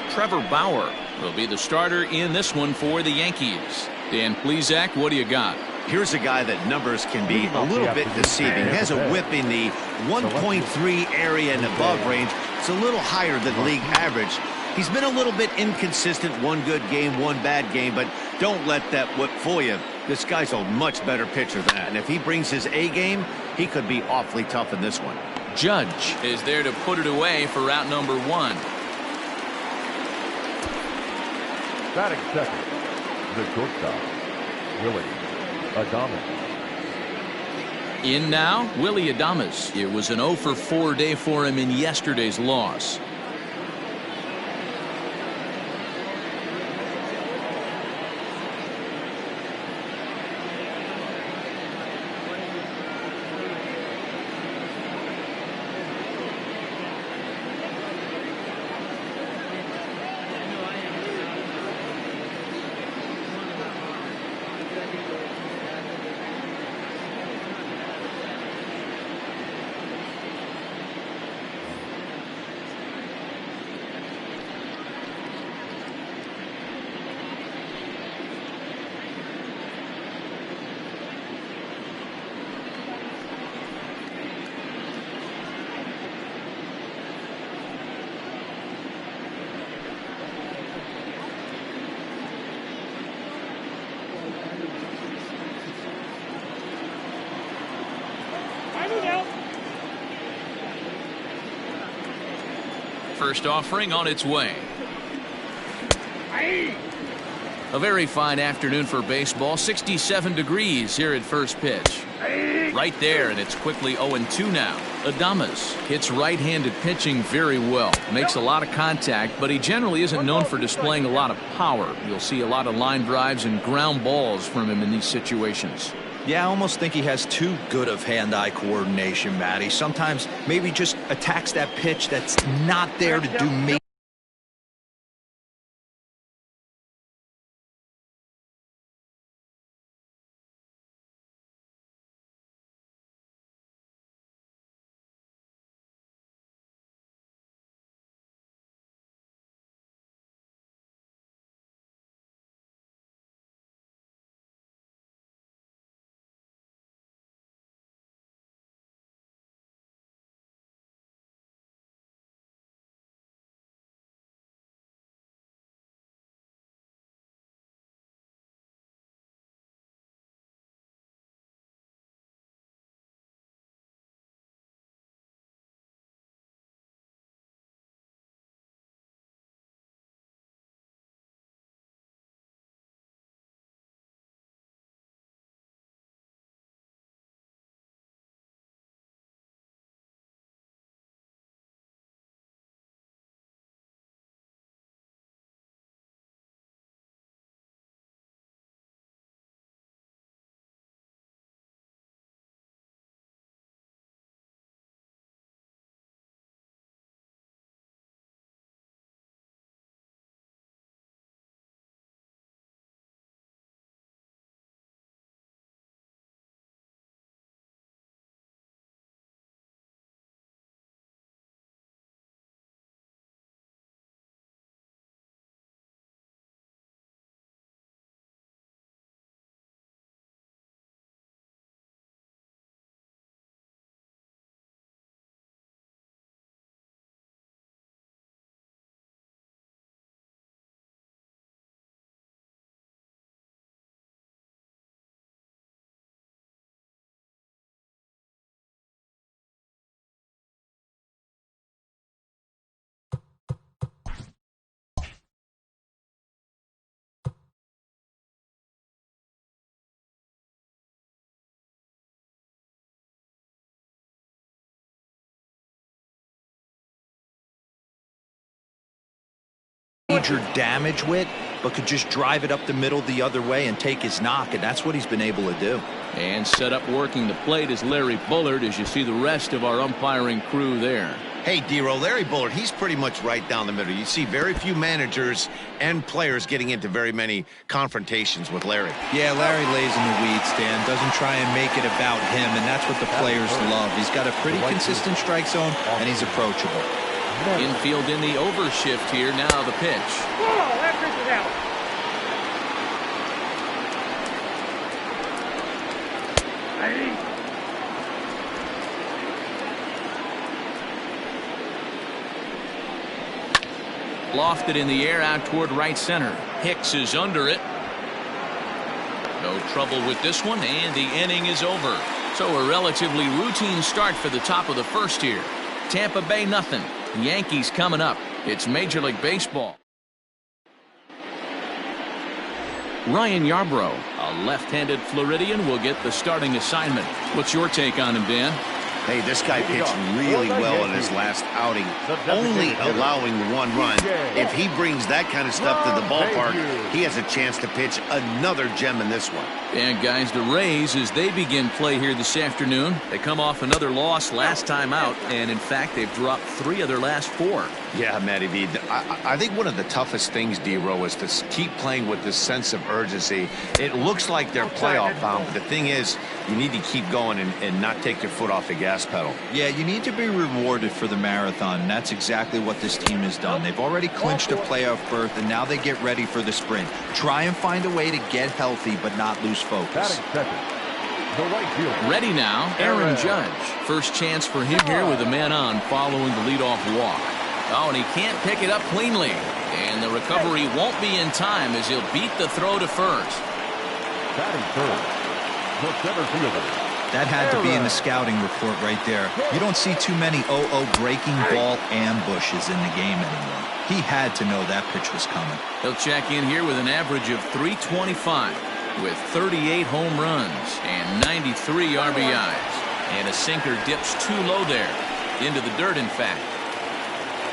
Trevor Bauer will be the starter in this one for the Yankees. Dan Plesac, what do you got? Here's a guy that numbers can be a little bit deceiving. He has a whip in the 1.3 area and above range. It's a little higher than league average. He's been a little bit inconsistent. One good game, one bad game, but don't let that whip fool you. This guy's a much better pitcher than that. And if he brings his A game, he could be awfully tough in this one. Judge is there to put it away for route number 1. Batting second, the shortstop, Willie Adames. In now, Willie Adames. It was an 0-for-4 day for him in yesterday's loss. First offering on its way. A very fine afternoon for baseball. 67 degrees here at first pitch. Right there, and it's quickly 0-2 now. Adames hits right-handed pitching very well. Makes a lot of contact, but he generally isn't known for displaying a lot of power. You'll see a lot of line drives and ground balls from him in these situations. Yeah, I almost think he has too good of hand-eye coordination, Matty. Sometimes maybe just attacks that pitch that's not there to do me. Major damage with, but could just drive it up the middle the other way and take his knock, and that's what he's been able to do. And set up working the plate is Larry Bullard, as you see the rest of our umpiring crew there. Hey, D-Row, Larry Bullard, he's pretty much right down the middle. You see very few managers and players getting into very many confrontations with Larry. Yeah, Larry lays in the weeds, Dan. Doesn't try and make it about him, and that's what the players love. He's got a pretty consistent strike zone, and he's approachable. Infield in the overshift here. Now the pitch. Oh, that pitch is out. Lofted in the air out toward right center. Hicks is under it. No trouble with this one, and the inning is over. So a relatively routine start for the top of the first here. Tampa Bay nothing. Yankees coming up. It's Major League Baseball. Ryan Yarbrough, a left-handed Floridian, will get the starting assignment. What's your take on him, Dan? Hey, this guy pitched really well in his last outing, only allowing 1 run. If he brings that kind of stuff to the ballpark, he has a chance to pitch another gem in this one. And guys, the Rays, as they begin play here this afternoon, they come off another loss last time out, and in fact, they've dropped 3 of their last 4. Yeah, Matty V. I think one of the toughest things, D-Row, is to keep playing with this sense of urgency. It looks like they're playoff bound, but the thing is, you need to keep going and not take your foot off the gas pedal. Yeah, you need to be rewarded for the marathon, and that's exactly what this team has done. They've already clinched a playoff berth, and now they get ready for the sprint. Try and find a way to get healthy, but not lose focus. Ready now, Aaron Judge. First chance for him here with a man on following the leadoff walk. Oh, and he can't pick it up cleanly. And the recovery won't be in time as he'll beat the throw to first. That had to be in the scouting report right there. You don't see too many 0-0 breaking ball ambushes in the game anymore. He had to know that pitch was coming. He'll check in here with an average of .325 with 38 home runs and 93 RBIs. And a sinker dips too low there. Into the dirt, in fact.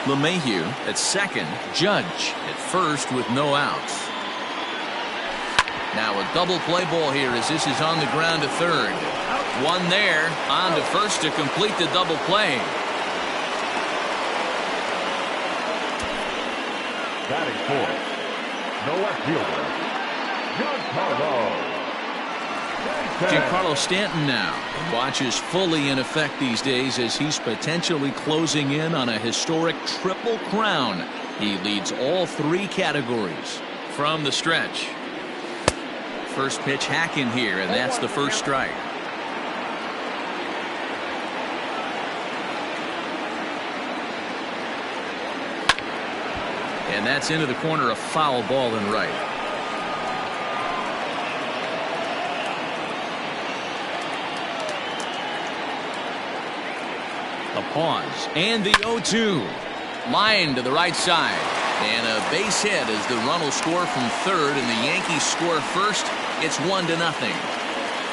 LeMahieu at second. Judge at first with no outs. Now a double play ball here as this is on the ground to third. One there, on to first to complete the double play. Batting fourth, the left fielder, Giancarlo Stanton now watches fully in effect these days as he's potentially closing in on a historic triple crown. He leads all 3 categories. From the stretch. First pitch hack in here, and that's the first strike. And that's into the corner, a foul ball and right. A pause and the 0-2. Line to the right side. And a base hit as the run will score from third and the Yankees score first. It's 1-0.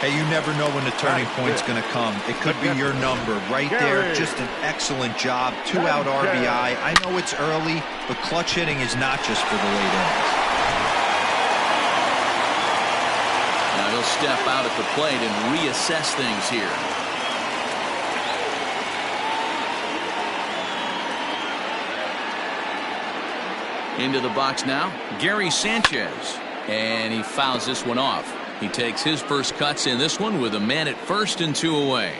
Hey, you never know when the turning point's going to come. It could be your number right there. Just an excellent job. 2-out RBI. I know it's early, but clutch hitting is not just for the late innings. Now he'll step out at the plate and reassess things here. Into the box now, Gary Sanchez. And he fouls this one off. He takes his first cuts in this one with a man at first and 2 away.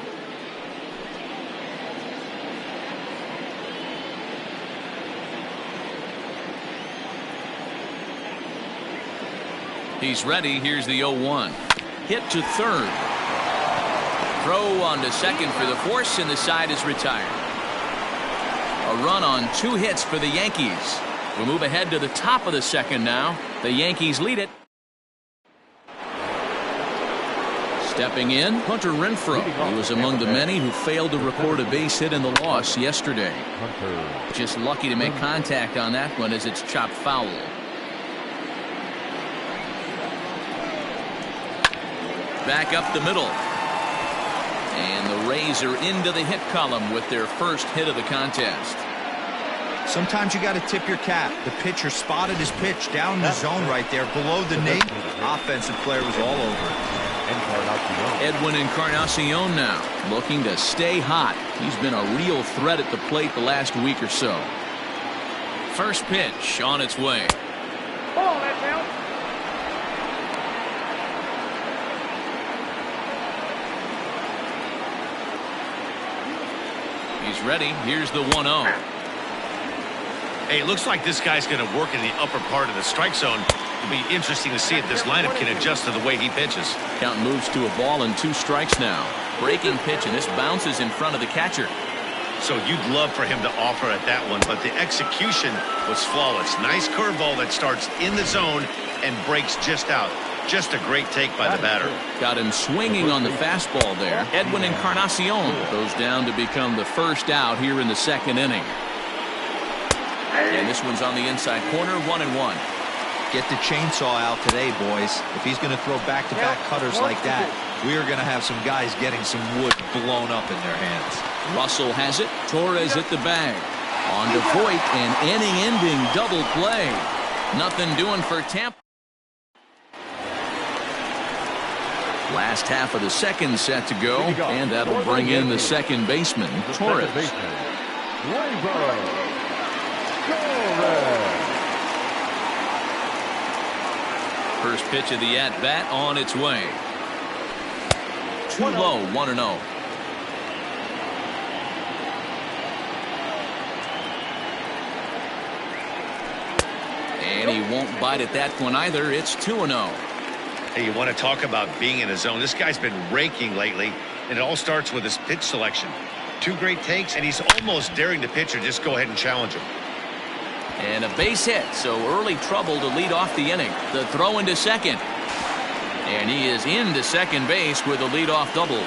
He's ready. Here's the 0-1. Hit to third. Throw on to second for the force, and the side is retired. A run on 2 hits for the Yankees. We'll move ahead to the top of the second now. The Yankees lead it. Stepping in, Hunter Renfroe. He was among the many who failed to record a base hit in the loss yesterday. Just lucky to make contact on that one as it's chopped foul. Back up the middle. And the Rays are into the hit column with their first hit of the contest. Sometimes you got to tip your cap. The pitcher spotted his pitch down the zone right there below the knee. Offensive player was all over it. Edwin Encarnacion now looking to stay hot. He's been a real threat at the plate the last week or so. First pitch on its way. Ball, that's out. He's ready. Here's the 1-0. Hey, it looks like this guy's going to work in the upper part of the strike zone. It'll be interesting to see if this lineup can adjust to the way he pitches. Count moves to a ball and 2 strikes now. Breaking pitch, and this bounces in front of the catcher. So you'd love for him to offer at that one, but the execution was flawless. Nice curveball that starts in the zone and breaks just out. Just a great take by the batter. Got him swinging on the fastball there. Edwin Encarnacion goes down to become the first out here in the second inning. And this one's on the inside corner, 1-1. Get the chainsaw out today, boys. If he's going to throw back-to-back cutters like that, we are going to have some guys getting some wood blown up in their hands. Russell has it. Torres hit the bag. On to Voit, an inning-ending double play. Nothing doing for Tampa. Last half of the second set to go, and that'll bring in the second baseman, Torres. First pitch of the at-bat on its way. Too low, 1-0. And he won't bite at that one either. It's 2-0. Hey, you want to talk about being in a zone? This guy's been raking lately, and it all starts with his pitch selection. 2 great takes, and he's almost daring the pitcher just go ahead and challenge him. And a base hit, so early trouble to lead off the inning. The throw into second. And he is into second base with a leadoff double.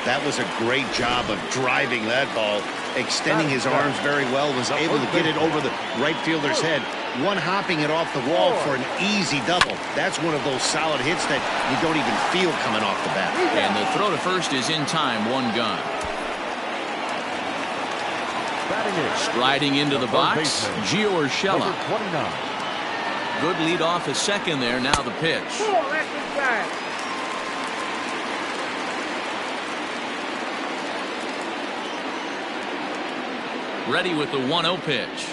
That was a great job of driving that ball, extending his arms very well, was able to get it over the right fielder's head, one-hopping it off the wall for an easy double. That's one of those solid hits that you don't even feel coming off the bat. And the throw to first is in time, 1 gun. Striding into the box, Gio Urshela. Good lead off at second there. Now the pitch. Ready with the 1-0 pitch.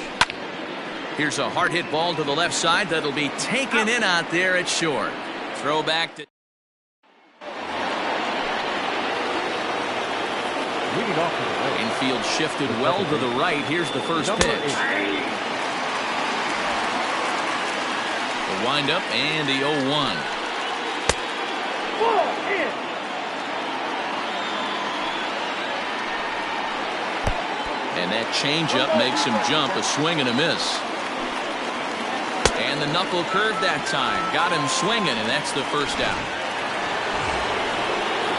Here's a hard hit ball to the left side that'll be taken in out there at short. Throw back to. Infield shifted well to the right. Here's the first pitch. The windup and the 0-1. And that changeup makes him jump, a swing and a miss. And the knuckle curve that time. Got him swinging, and that's the first out.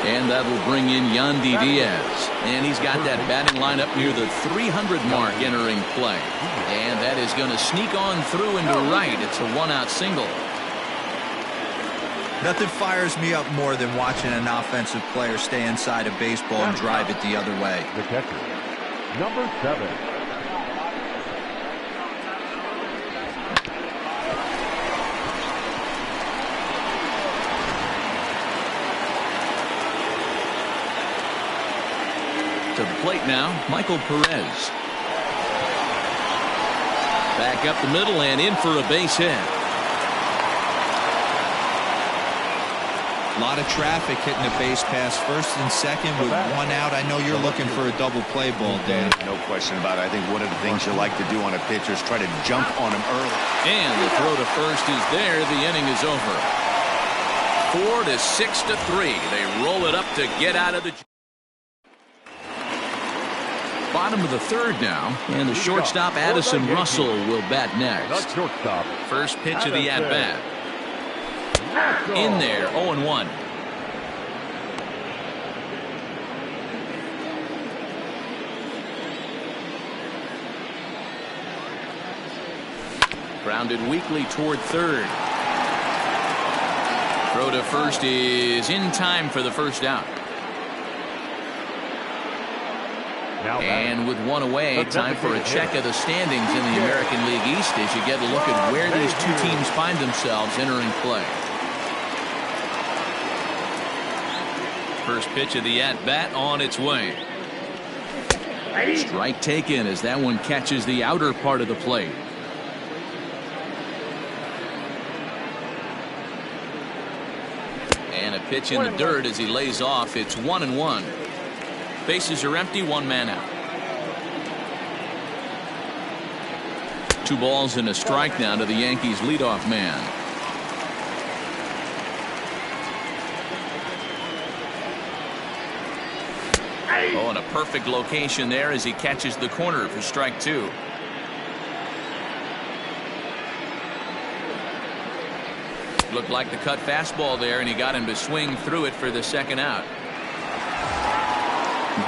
And that will bring in Yandy Diaz. And he's got that batting lineup near the 300 mark entering play. And that is going to sneak on through into right. It's a 1-out single. Nothing fires me up more than watching an offensive player stay inside a baseball and drive it the other way. The catcher, number 7. To the plate now, Michael Perez. Back up the middle and in for a base hit. A lot of traffic hitting the base pass first and second with 1 out. I know you're looking for a double play ball, Dan. No question about it. I think one of the things you like to do on a pitcher is try to jump on him early. And the throw to first is there. The inning is over. 4-6-3. They roll it up to get out of the bottom of the third now, and the shortstop Addison Russell will bat next. First pitch of the at-bat. In there, 0-1. Grounded weakly toward third. Throw to first is in time for the first out. And with one away, time for a check of the standings in the American League East as you get a look at where these two teams find themselves entering play. First pitch of the at-bat on its way. Strike taken as that one catches the outer part of the plate. And a pitch in the dirt as he lays off. It's 1-1. Bases are empty, one man out. 2 balls and a strike now to the Yankees leadoff man. Oh, and a perfect location there as he catches the corner for strike 2. Looked like the cut fastball there, and he got him to swing through it for the second out.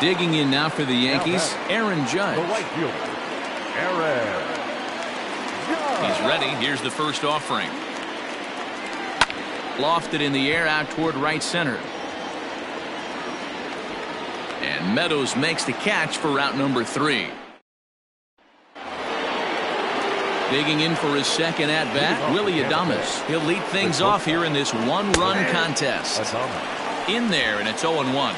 Digging in now for the Yankees, Aaron Judge. The right fielder, Aaron Judge. He's ready. Here's the first offering. Lofted in the air out toward right center. And Meadows makes the catch for route number 3. Digging in for his second at-bat, Willie Adames. He'll lead things off here in this one-run contest. In there, and it's 0-1.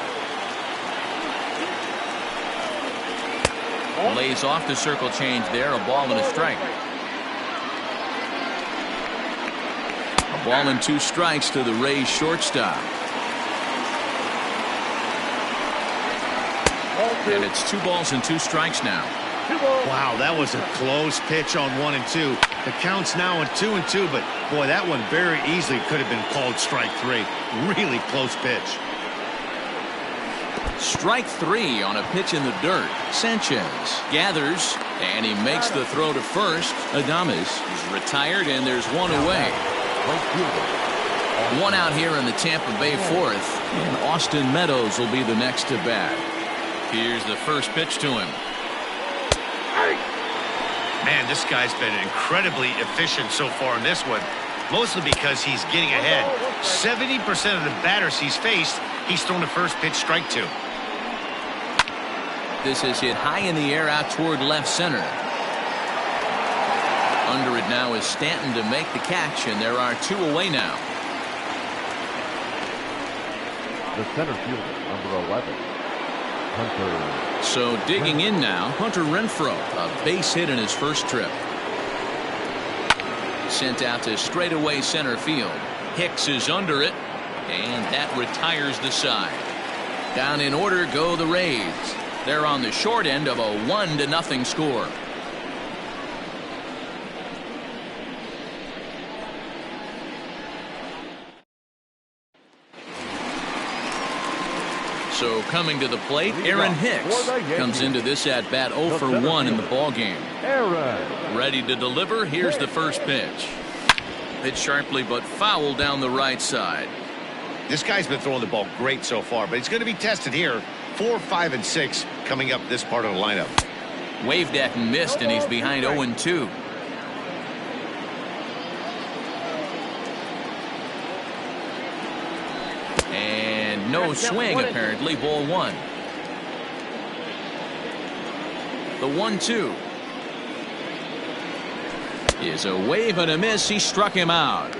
Lays off the circle change there, a ball and a strike. A ball and 2 strikes to the Rays shortstop. And it's 2 balls and 2 strikes now. Wow, that was a close pitch on 1 and 2. The count's now at 2 and 2, but boy, that one very easily could have been called strike 3. Really close pitch. Strike 3 on a pitch in the dirt. Sanchez gathers, and he makes the throw to first. Adames is retired, and there's 1 away. 1 out here in the Tampa Bay 4th, and Austin Meadows will be the next to bat. Here's the first pitch to him. Man, this guy's been incredibly efficient so far in this one, mostly because he's getting ahead. 70% of the batters he's faced, he's thrown the first pitch strike 2. This is hit high in the air out toward left center. Under it now is Stanton to make the catch, and there are 2 away now. The center fielder, number 11, Hunter. So digging in now, Hunter Renfroe, a base hit in his first trip. Sent out to straightaway center field. Hicks is under it, and that retires the side. Down in order go the Rays. They're on the short end of a 1-0 score. So coming to the plate, Aaron Hicks comes into this at-bat 0 for 1 in the ballgame. Ready to deliver. Here's the first pitch. Hit sharply but foul down the right side. This guy's been throwing the ball great so far, but he's going to be tested here. 4, 5, and 6 coming up this part of the lineup. Waved at and missed, and he's behind 0-2. And no swing, apparently. Ball 1. The 1-2 is a wave and a miss. He struck him out.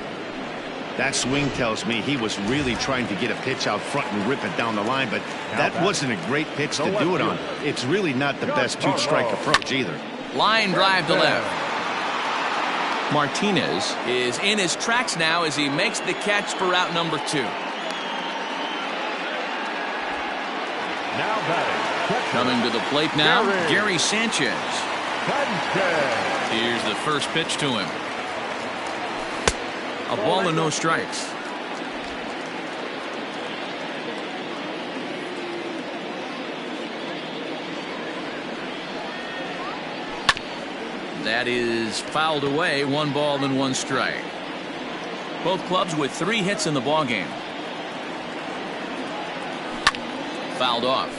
That swing tells me he was really trying to get a pitch out front and rip it down the line, but that wasn't a great pitch to do it on. It's really not the best 2-strike approach either. Line drive to left. Martinez is in his tracks now as he makes the catch for out number 2. Now batting. Coming to the plate now, Gary Sanchez. Here's the first pitch to him. A ball and no strikes. That is fouled away. 1 ball and 1 strike. Both clubs with 3 hits in the ballgame. Fouled off.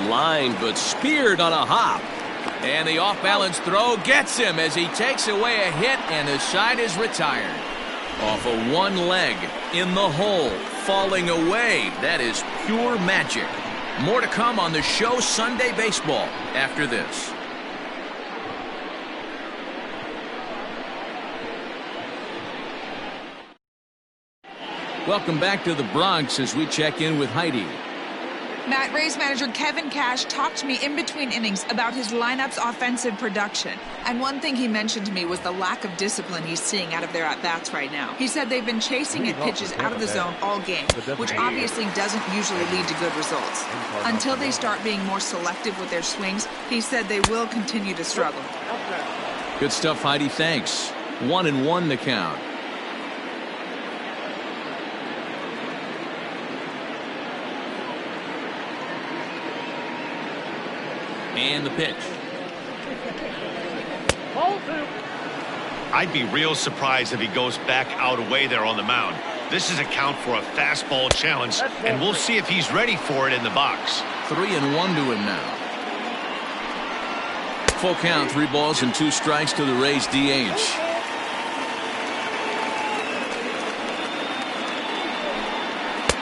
Line, but speared on a hop. And the off-balance throw gets him as he takes away a hit, and the side is retired. Off of one leg, in the hole, falling away. That is pure magic. More to come on the show Sunday Baseball after this. Welcome back to the Bronx as we check in with Heidi. Matt, Rays manager Kevin Cash talked to me in between innings about his lineup's offensive production. And one thing he mentioned to me was the lack of discipline he's seeing out of their at-bats right now. He said they've been chasing at pitches out of the zone all game, which obviously doesn't usually lead to good results. Until they start being more selective with their swings, he said they will continue to struggle. Good stuff, Heidi. Thanks. 1-1 the count. And the pitch. I'd be real surprised if he goes back out away there on the mound. This is a count for a fastball challenge, and we'll see if he's ready for it in the box. 3-1 to him now. Full count, 3 balls and 2 strikes to the Rays DH.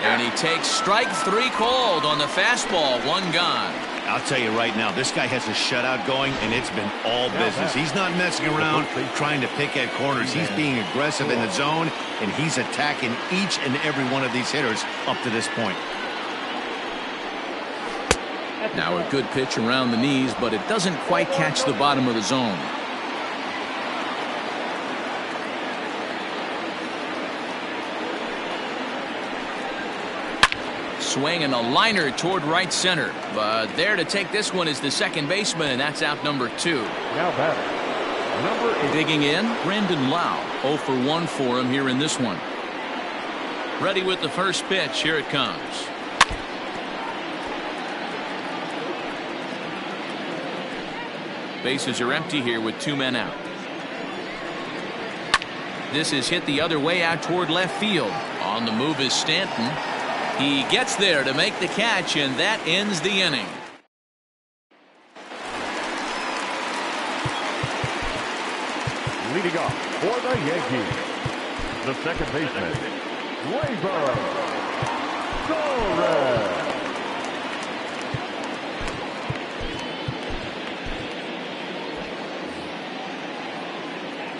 And he takes strike 3 called on the fastball. 1 gone. I'll tell you right now, this guy has a shutout going, and it's been all business. He's not messing around trying to pick at corners. He's being aggressive in the zone, and he's attacking each and every one of these hitters up to this point. Now a good pitch around the knees, but it doesn't quite catch the bottom of the zone. Swing and a liner toward right center, but there to take this one is the second baseman, and that's out number 2. Now batting, number 8. Digging in, Brandon Lau. 0 for 1 for him here in this one. Ready with the first pitch. Here it comes. Bases are empty here with 2 men out. This is hit the other way out toward left field. On the move is Stanton. He gets there to make the catch, and that ends the inning. Leading off for the Yankees, the second baseman, Gleyber Torres.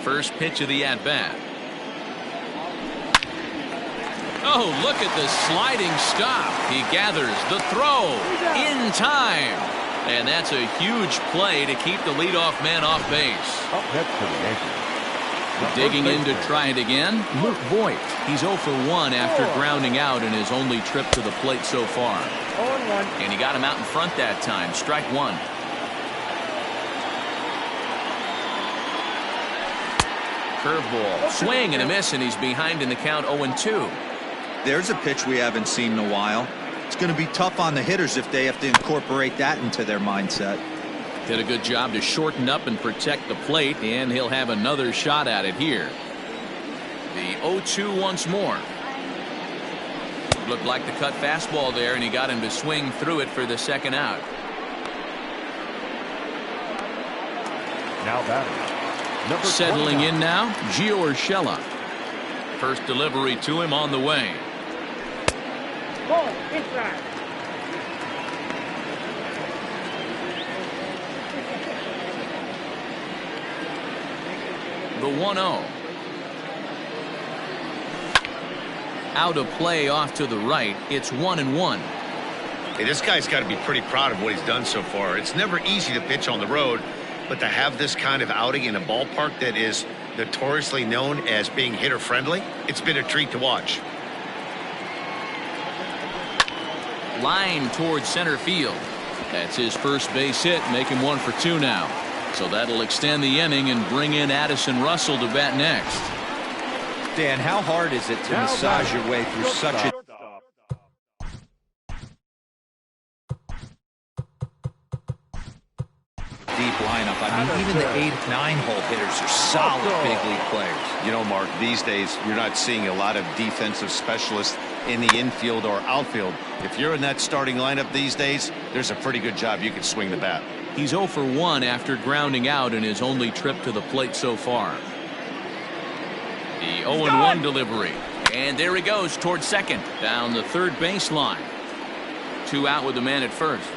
First pitch of the at-bat. Oh, look at the sliding stop. He gathers the throw in time. And that's a huge play to keep the leadoff man off base. Up next to the Yankees. Digging in to try it again, Luke Voigt. He's 0 for 1 after grounding out in his only trip to the plate so far. And he got him out in front that time. Strike 1. Curveball. Swing and a miss, and he's behind in the count 0-2. There's a pitch we haven't seen in a while. It's going to be tough on the hitters if they have to incorporate that into their mindset. Did a good job to shorten up and protect the plate, and he'll have another shot at it here. The 0-2 once more. Looked like the cut fastball there, and he got him to swing through it for the second out. Now batting, number Settling 29. in now, Gio Urshela. First delivery to him on the way. Ball, inside. The 1-0. Out of play off to the right. It's 1-1. Hey, this guy's got to be pretty proud of what he's done so far. It's never easy to pitch on the road, but to have this kind of outing in a ballpark that is notoriously known as being hitter friendly, it's been a treat to watch. Line towards center field. That's his first base hit, make him 1 for 2 now. So that'll extend the inning and bring in Addison Russell to bat next. Dan, how hard is it to massage your way through such a deep lineup? I mean, even the 8, 9-hole hitters are solid big league players. You know, Mark, these days you're not seeing a lot of defensive specialists in the infield or outfield. If you're in that starting lineup these days, there's a pretty good job you can swing the bat. He's 0 for 1 after grounding out in his only trip to the plate so far. The 0-1 delivery. And there he goes towards second. Down the third baseline. 2 out with the man at first.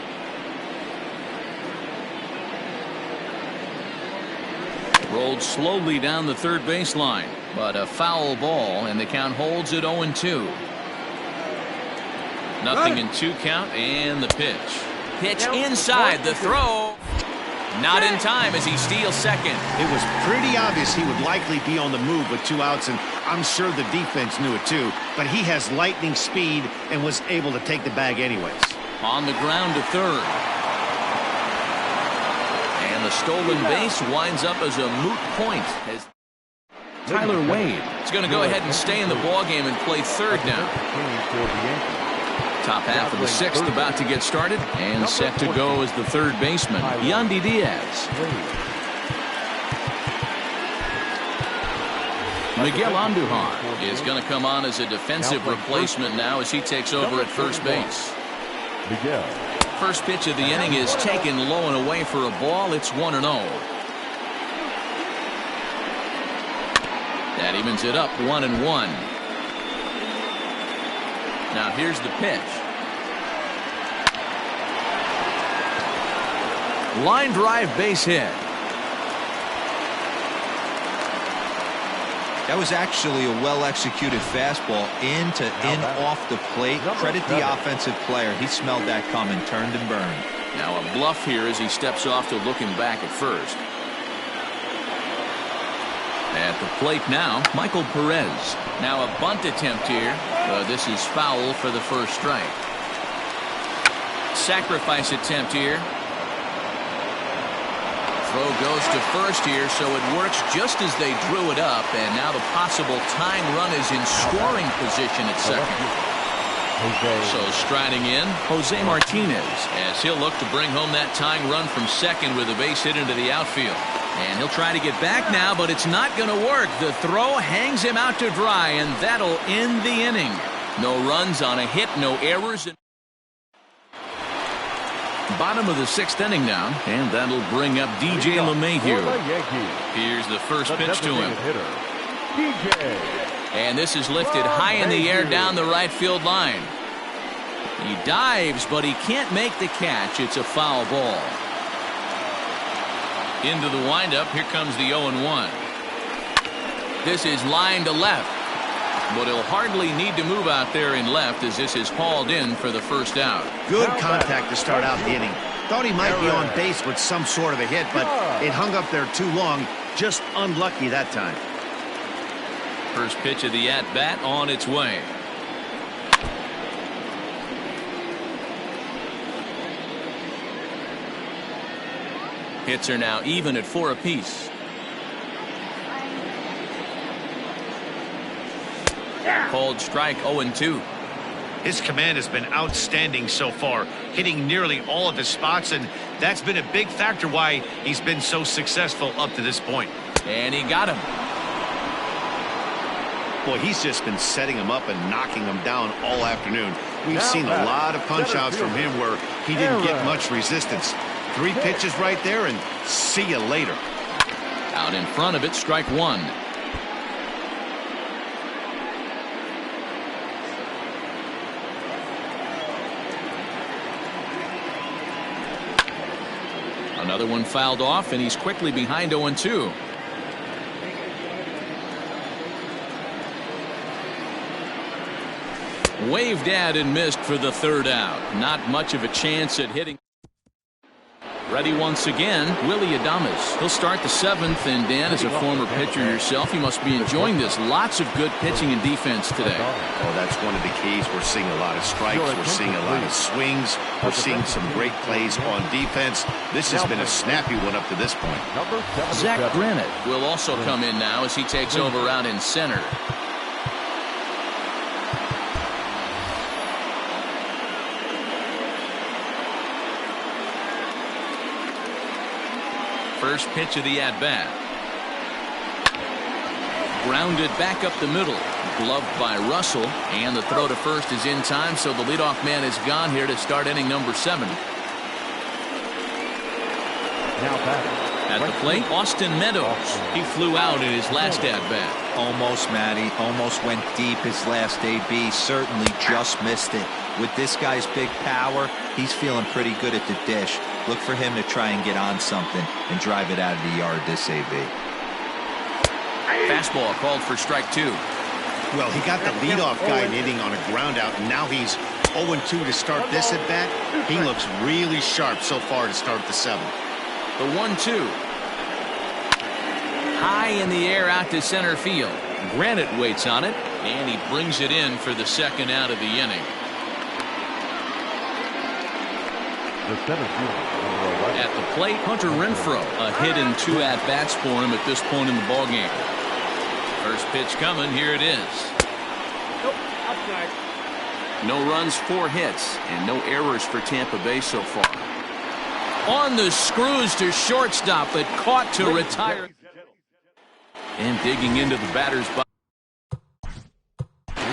Rolled slowly down the third baseline. But a foul ball, and the count holds at 0-2. Nothing in 2 count, and the pitch. Pitch inside, the throw. Not in time as he steals second. It was pretty obvious he would likely be on the move with 2 outs, and I'm sure the defense knew it too. But he has lightning speed and was able to take the bag anyways. On the ground to third. And the stolen base winds up as a moot point. As Tyler Wade is going to go ahead and stay in the ballgame and play third now. Top half of the 6th about to get started, and set to go as the third baseman, Yandy Diaz. Miguel Andujar is going to come on as a defensive replacement now as he takes over at first base. First pitch of the inning is taken low and away for a ball. It's 1-0. That evens it up 1-1. Now here's the pitch. Line drive base hit. That was actually a well-executed fastball in off the plate. Credit the offensive player. He smelled that coming, turned and burned. Now a bluff here as he steps off to looking back at first. At the plate now, Michael Perez. Now a bunt attempt here. This is foul for the first strike. Sacrifice attempt here. Throw goes to first here, so it works just as they drew it up, and now the possible tying run is in scoring position at second. So striding in, Jose Martinez, as he'll look to bring home that tying run from second with a base hit into the outfield. And he'll try to get back now, but it's not going to work. The throw hangs him out to dry, and that'll end the inning. No runs on a hit, no errors. Bottom of the 6th inning now, and that'll bring up DJ LeMahieu. Here's the first pitch to him. And this is lifted high in the air down the right field line. He dives, but he can't make the catch. It's a foul ball. Into the windup, here comes the 0-1. This is line to left, but he'll hardly need to move out there in left as this is hauled in for the first out. Good contact to start out the inning. Thought he might be on base with some sort of a hit, but it hung up there too long. Just unlucky that time. First pitch of the at-bat on its way. Hits are now even at 4 apiece. Called strike 0-2. His command has been outstanding so far, hitting nearly all of his spots, and that's been a big factor why he's been so successful up to this point. And he got him. Boy, he's just been setting him up and knocking him down all afternoon. We've seen a lot of punch-outs from him where he didn't get much resistance. 3 pitches right there, and see you later. Out in front of it, strike 1. Another one fouled off, and he's quickly behind 0-2. Waved at and missed for the third out. Not much of a chance at hitting. Ready once again, Willie Adames. He'll start the 7th, and Dan, as a former pitcher yourself, you must be enjoying this. Lots of good pitching and defense today. Oh, that's one of the keys. We're seeing a lot of strikes. We're seeing a lot of swings. We're seeing some great plays on defense. This has been a snappy one up to this point. Zach Granite will also come in now as he takes over out in center. First pitch of the at-bat. Grounded back up the middle. Gloved by Russell, and the throw to first is in time, so the leadoff man is gone here to start inning number 7. Now batting. At the plate, Austin Meadows. He flew out in his last at-bat. Almost, Matty. Almost went deep his last AB. Certainly just missed it. With this guy's big power, he's feeling pretty good at the dish. Look for him to try and get on something and drive it out of the yard this AB. Fastball called for strike 2. Well, he got the leadoff guy hitting on a ground out, and now he's 0-2 to start this at bat. He looks really sharp so far to start the 7th. The 1-2. High in the air out to center field. Granite waits on it, and he brings it in for the second out of the inning. The center fielder, number 11. At the plate, Hunter Renfroe. A hit and 2 at-bats for him at this point in the ballgame. First pitch coming. Here it is. Nope, outside. No runs, 4 hits, and no errors for Tampa Bay so far. On the screws to shortstop, but caught to retire. And digging into the batter's box.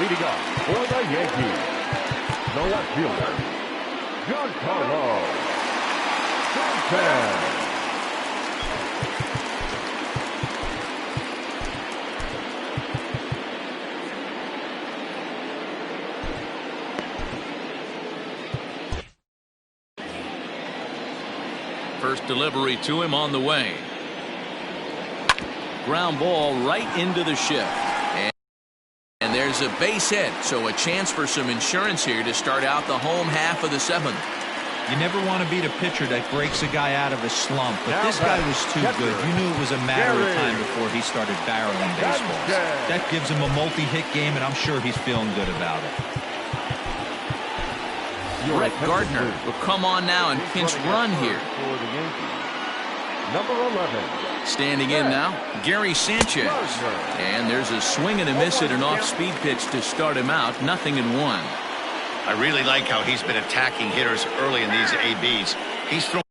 Leading off for the Yankees, the left fielder, Giancarlo Stanton. First delivery to him on the way. Ground ball right into the shift. And there's a base hit, so a chance for some insurance here to start out the home half of the 7th. You never want to beat a pitcher that breaks a guy out of a slump, but Now this guy was too good. You knew it was a matter of time before he started barreling baseballs. That gives him a multi-hit game, and I'm sure he's feeling good about it. Brett Gardner will come on now and pinch run here. For the Yankees, number 11. Standing in now, Gary Sanchez. And there's a swing and a miss at an off-speed pitch to start him out. 0-1. I really like how he's been attacking hitters early in these ABs. He's throwing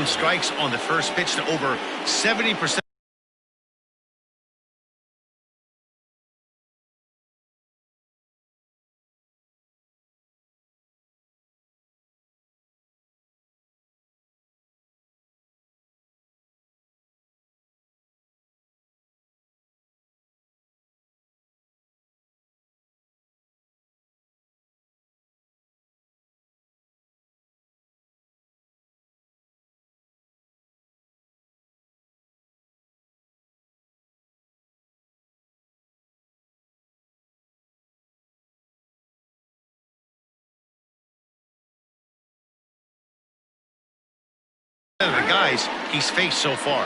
down strikes on the first pitch to over 70%. The guys he's faced so far.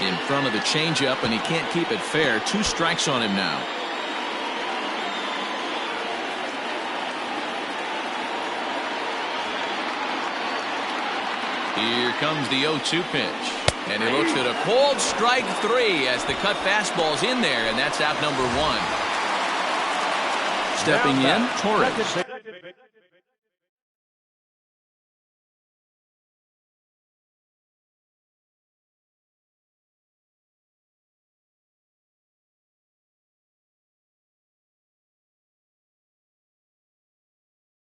In front of the changeup, and he can't keep it fair. 2 strikes on him now. Here comes the 0-2 pitch. And he looks at a cold strike 3 as the cut fastball's in there, and that's out number 1. Stepping in, Torres.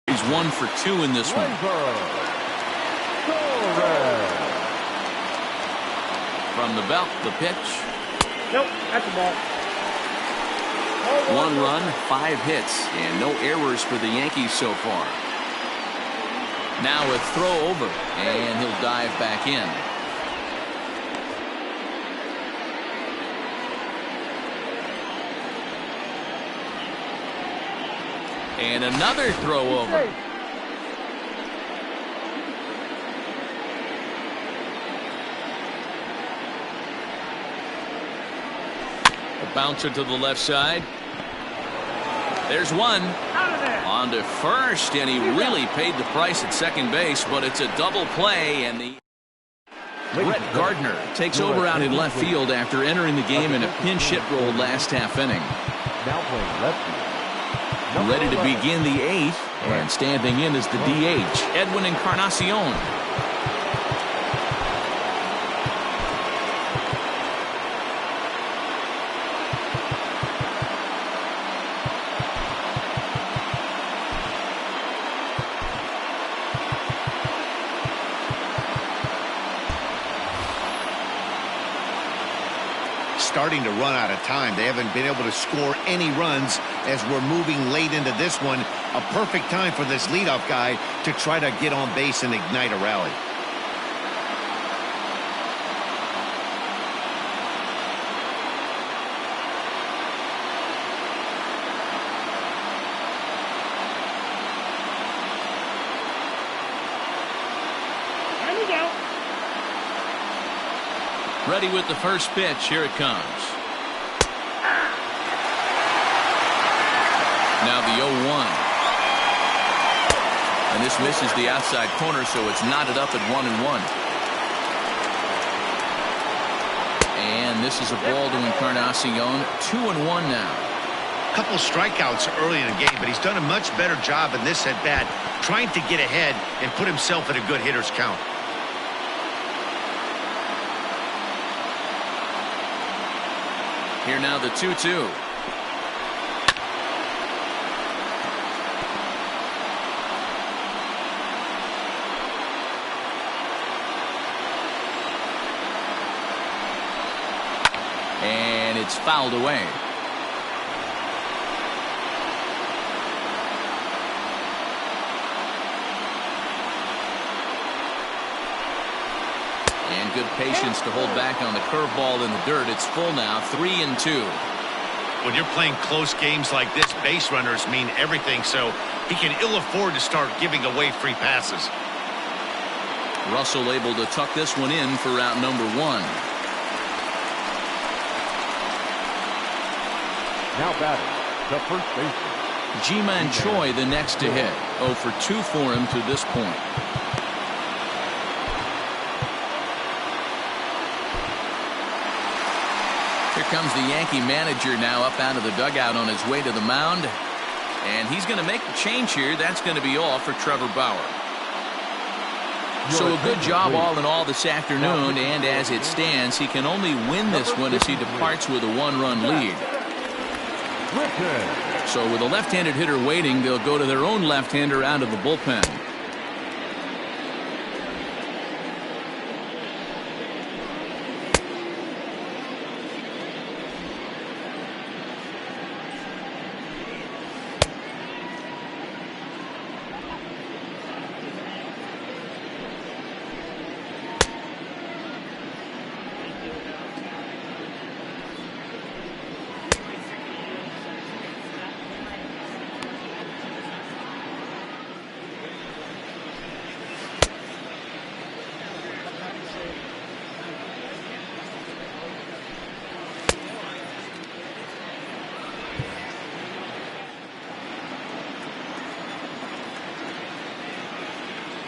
He's 1 for 2 in this one. From the belt, the pitch. Nope, that's a ball. 1 run, 5 hits, and no errors for the Yankees so far. Now a throw over, and he'll dive back in. And another throw over. A bouncer to the left side. There's one. On to first, and he really paid the price at second base, but it's a double play, and the Brett Gardner takes over out in left field after entering the game in a pinch hit role last half inning. Now playing left field. Ready to begin the 8th, and standing in is the DH, Edwin Encarnacion. Starting to run out of time. They haven't been able to score any runs as we're moving late into this one. A perfect time for this leadoff guy to try to get on base and ignite a rally. There we go. Ready with the first pitch. Here it comes. Now the 0-1. And this misses the outside corner, so it's knotted up at 1-1. And this is a ball to Encarnacion. 2-1 now. Couple strikeouts early in the game, but he's done a much better job in this at-bat trying to get ahead and put himself in a good hitter's count. Here now the 2-2. And it's fouled away. And good patience to hold back on the curveball in the dirt. It's full now, 3-2. When you're playing close games like this, base runners mean everything, so he can ill afford to start giving away free passes. Russell able to tuck this one in for out number 1. Now batting, the first baseman. Ji-Man Choi the next to hit. 0 for 2 for him to this point. Here comes the Yankee manager now up out of the dugout on his way to the mound. And he's going to make the change here. That's going to be all for Trevor Bauer. So a good job all in all this afternoon, and as it stands, he can only win this one as he departs with a 1-run lead. So with a left-handed hitter waiting, they'll go to their own left-hander out of the bullpen.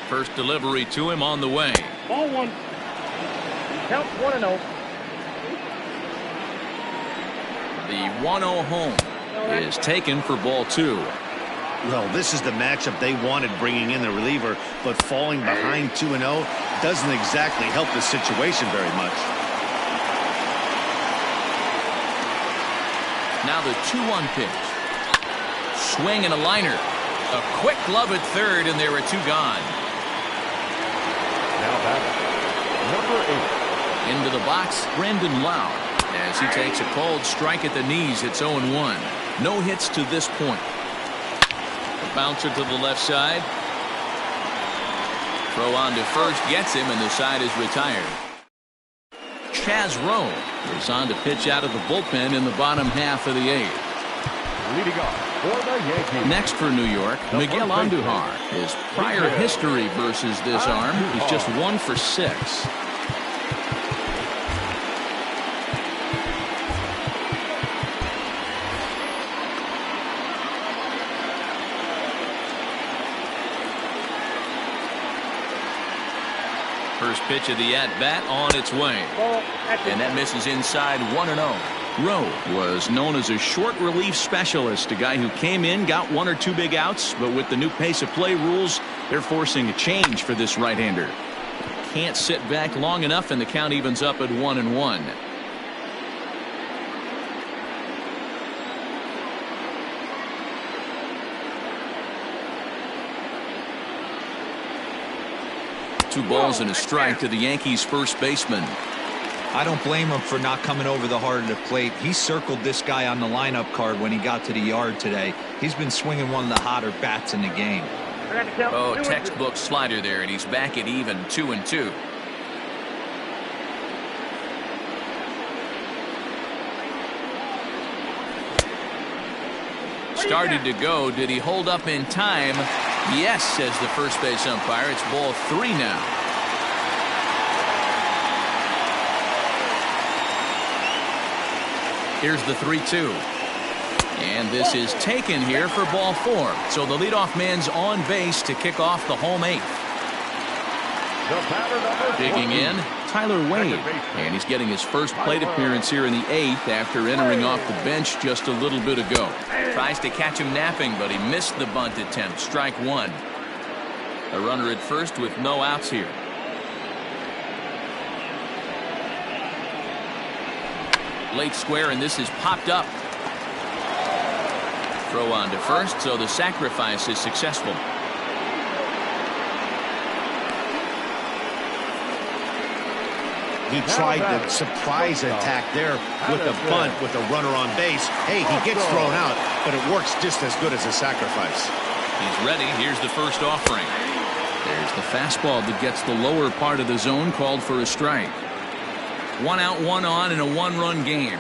First delivery to him on the way. Ball 1. Count 1-0. The 1-0 home is taken for ball 2. Well, this is the matchup they wanted, bringing in the reliever, but falling behind 2-0 doesn't exactly help the situation very much. Now the 2-1 pitch. Swing and a liner. A quick glove at third, and there are 2 gone. Now batting, number 8. Into the box, Brendan Lau. As he takes a cold strike at the knees, it's 0-1. No hits to this point. A bouncer to the left side. Throw on to first, gets him, and the side is retired. Chaz Rowe is on to pitch out of the bullpen in the bottom half of the 8th. Leading off for the Yankees. Next for New York, Miguel Andujar. His prior history versus this arm is just 1 for 6. First pitch of the at-bat on its way. And that misses inside 1-0. Rowe was known as a short relief specialist, a guy who came in, got 1 or 2 big outs, but with the new pace of play rules, they're forcing a change for this right-hander. Can't sit back long enough, and the count evens up at 1-1. Two balls and a strike to the Yankees' first baseman. I don't blame him for not coming over the heart of the plate. He circled this guy on the lineup card when he got to the yard today. He's been swinging one of the hotter bats in the game. Oh, textbook slider there, and he's back at even 2-2. Started to go. Did he hold up in time? Yes, says the first base umpire. It's ball 3 now. Here's the 3-2. And this is taken here for ball 4. So the leadoff man's on base to kick off the home 8th. Digging in, Tyler Wade. And he's getting his first plate appearance here in the 8th after entering off the bench just a little bit ago. Tries to catch him napping, but he missed the bunt attempt. Strike 1. A runner at first with no outs here. Late square, and this is popped up. Throw on to first, so the sacrifice is successful. He tried the surprise attack there with the bunt with a runner on base. Hey, he gets thrown out, but it works just as good as a sacrifice. He's ready. Here's the first offering. There's the fastball that gets the lower part of the zone, called for a strike. 1 out, 1 on in a 1-run game.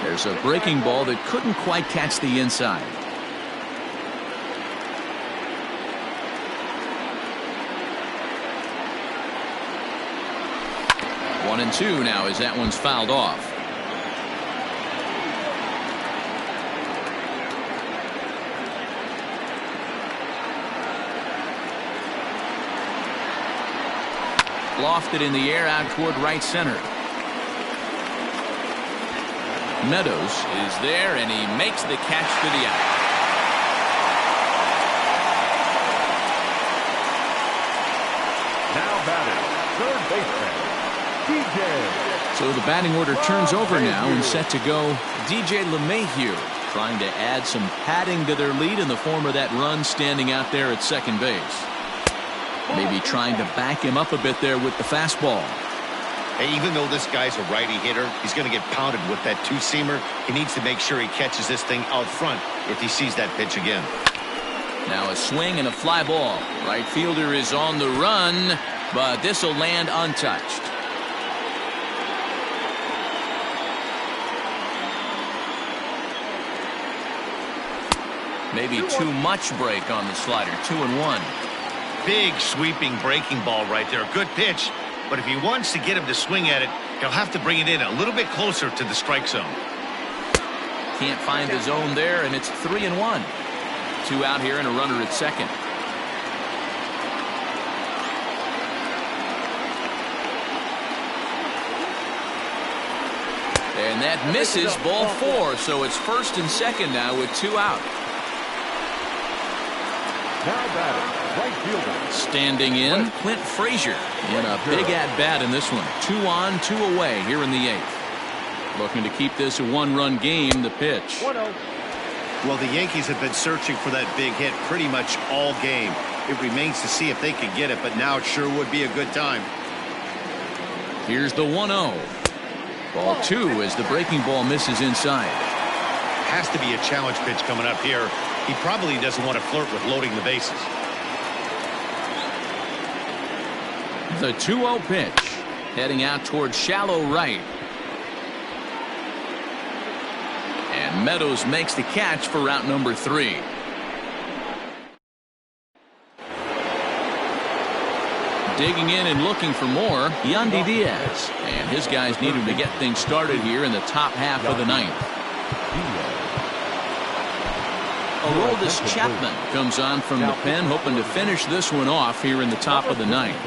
There's a breaking ball that couldn't quite catch the inside. One and 2 now as that one's fouled off. Lofted in the air out toward right center. Meadows is there, and he makes the catch for the out. Now batting, third baseman, DJ. So the batting order turns over now and set to go DJ LeMahieu, trying to add some padding to their lead in the form of that run standing out there at second base. Maybe trying to back him up a bit there with the fastball. Hey, even though this guy's a righty hitter, he's going to get pounded with that two-seamer. He needs to make sure he catches this thing out front if he sees that pitch again. Now a swing and a fly ball. Right fielder is on the run, but this will land untouched. Maybe too much break on the slider. 2-1. Big sweeping breaking ball right there. Good pitch. But if he wants to get him to swing at it, he'll have to bring it in a little bit closer to the strike zone. Can't find the zone there, and it's 3-1. 2 out here and a runner at second. And that misses, ball 4. So it's first and second now with 2 out. Now batting, right fielder. Standing in, Clint Frazier in a big at-bat in this one. 2 on, 2 away here in the 8th. Looking to keep this a 1-run game. The pitch. Well, the Yankees have been searching for that big hit pretty much all game. It remains to see if they can get it, but now it sure would be a good time. Here's the 1-0. Ball 2 as the breaking ball misses inside. Has to be a challenge pitch coming up here. He probably doesn't want to flirt with loading the bases. The 2-0 pitch. Heading out towards shallow right. And Meadows makes the catch for route number 3. Digging in and looking for more, Yandy Diaz. And his guys need him to get things started here in the top half of the 9th. Aroldis Chapman comes on from the pen, hoping to finish this one off here in the top of the 9th.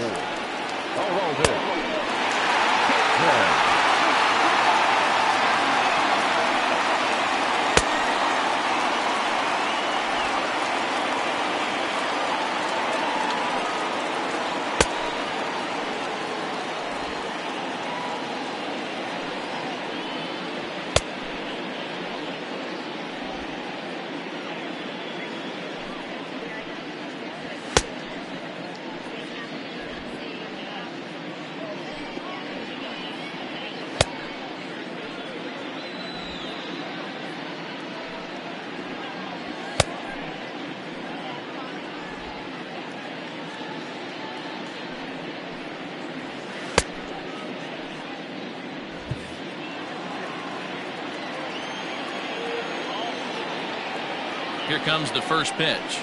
Here comes the first pitch.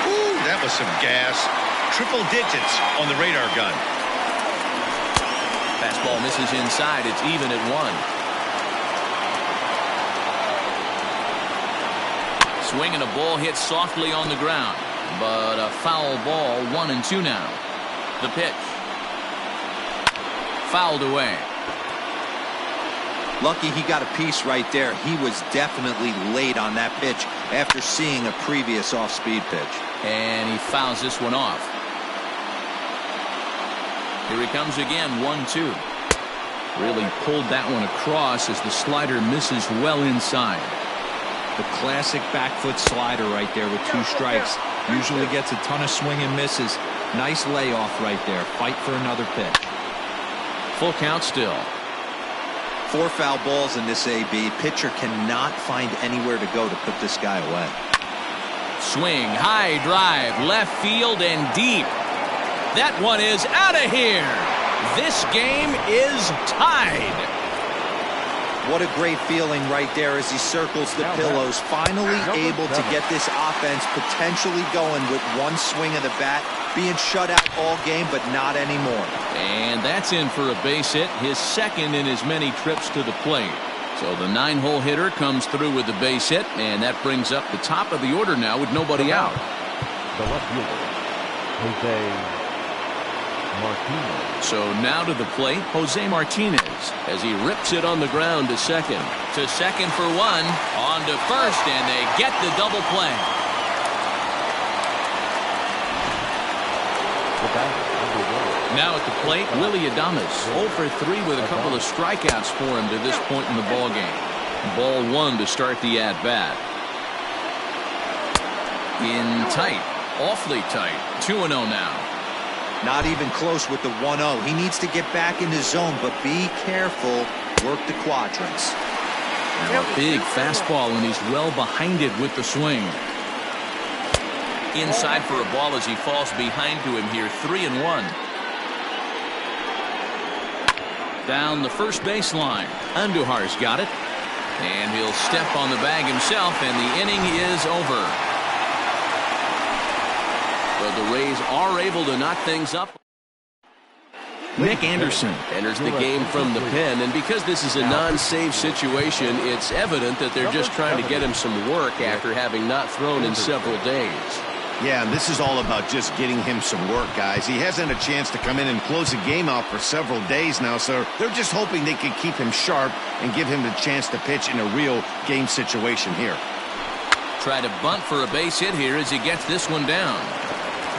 Ooh, that was some gas. Triple digits on the radar gun. Fastball misses inside. It's even at 1. Swing and a ball hit softly on the ground, but a foul ball. 1-2 now. The pitch. Fouled away. Lucky he got a piece right there. He was definitely late on that pitch after seeing a previous off-speed pitch. And he fouls this one off. Here he comes again, 1-2. Really pulled that one across as the slider misses well inside. The classic back foot slider right there with 2 strikes. Usually gets a ton of swing and misses. Nice layoff right there. Fight for another pitch. Full count still. 4 foul balls in this AB. Pitcher cannot find anywhere to go to put this guy away. Swing, high drive, left field and deep. That one is out of here. This game is tied. What a great feeling right there as he circles the pillows. Finally able to get this offense potentially going with 1 swing of the bat. Being shut out all game, but not anymore. And that's in for a base hit, his second in as many trips to the plate. So the 9-hole hitter comes through with the base hit, and that brings up the top of the order now with nobody out. The left fielder, Jose Martinez. So now to the plate, Jose Martinez, as he rips it on the ground to second. To second for one, on to first, and they get the double play. Now at the plate, Willie Adames, 0 for 3 with a couple of strikeouts for him to this point in the ball game. Ball 1 to start the at-bat. In tight, awfully tight, 2-0 now. Not even close with the 1-0. He needs to get back in his zone, but be careful. Work the quadrants. Now a big fastball, and he's well behind it with the swing. Inside for a ball as he falls behind to him here, 3-1. Down the first baseline. Andujar's got it. And he'll step on the bag himself, and the inning is over. But the Rays are able to knock things up. Nick Anderson enters the game from the pen, and because this is a non-save situation, it's evident that they're just trying to get him some work after having not thrown in several days. Yeah, and this is all about just getting him some work, guys. He hasn't had a chance to come in and close the game out for several days now, so they're just hoping they can keep him sharp and give him the chance to pitch in a real game situation here. Try to bunt for a base hit here as he gets this one down.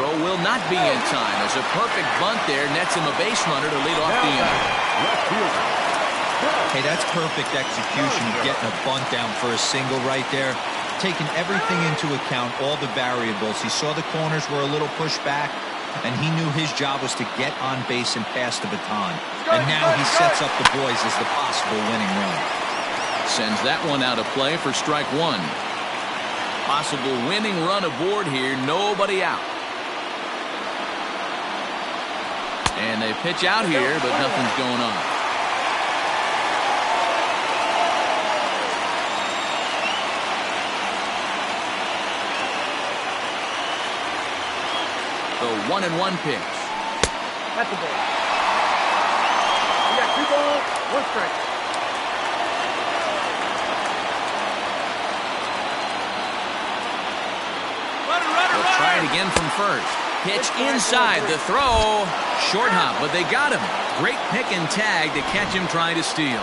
Throw will not be in time as a perfect bunt there nets him a base runner to lead off the inning. Hey, that's perfect execution of getting a bunt down for a single right there. Taking everything into account, all the variables. He saw the corners were a little pushed back, and he knew his job was to get on base and pass the baton. And now he sets up the boys as the possible winning run. Sends that one out of play for strike one. Possible winning run aboard here, nobody out. And they pitch out here, but nothing's going on. The 1-1 pitch. That's a ball. We got 2 balls, 1 strike. They'll try it again from first. Pitch inside, the throw. Short hop, but they got him. Great pick and tag to catch him trying to steal.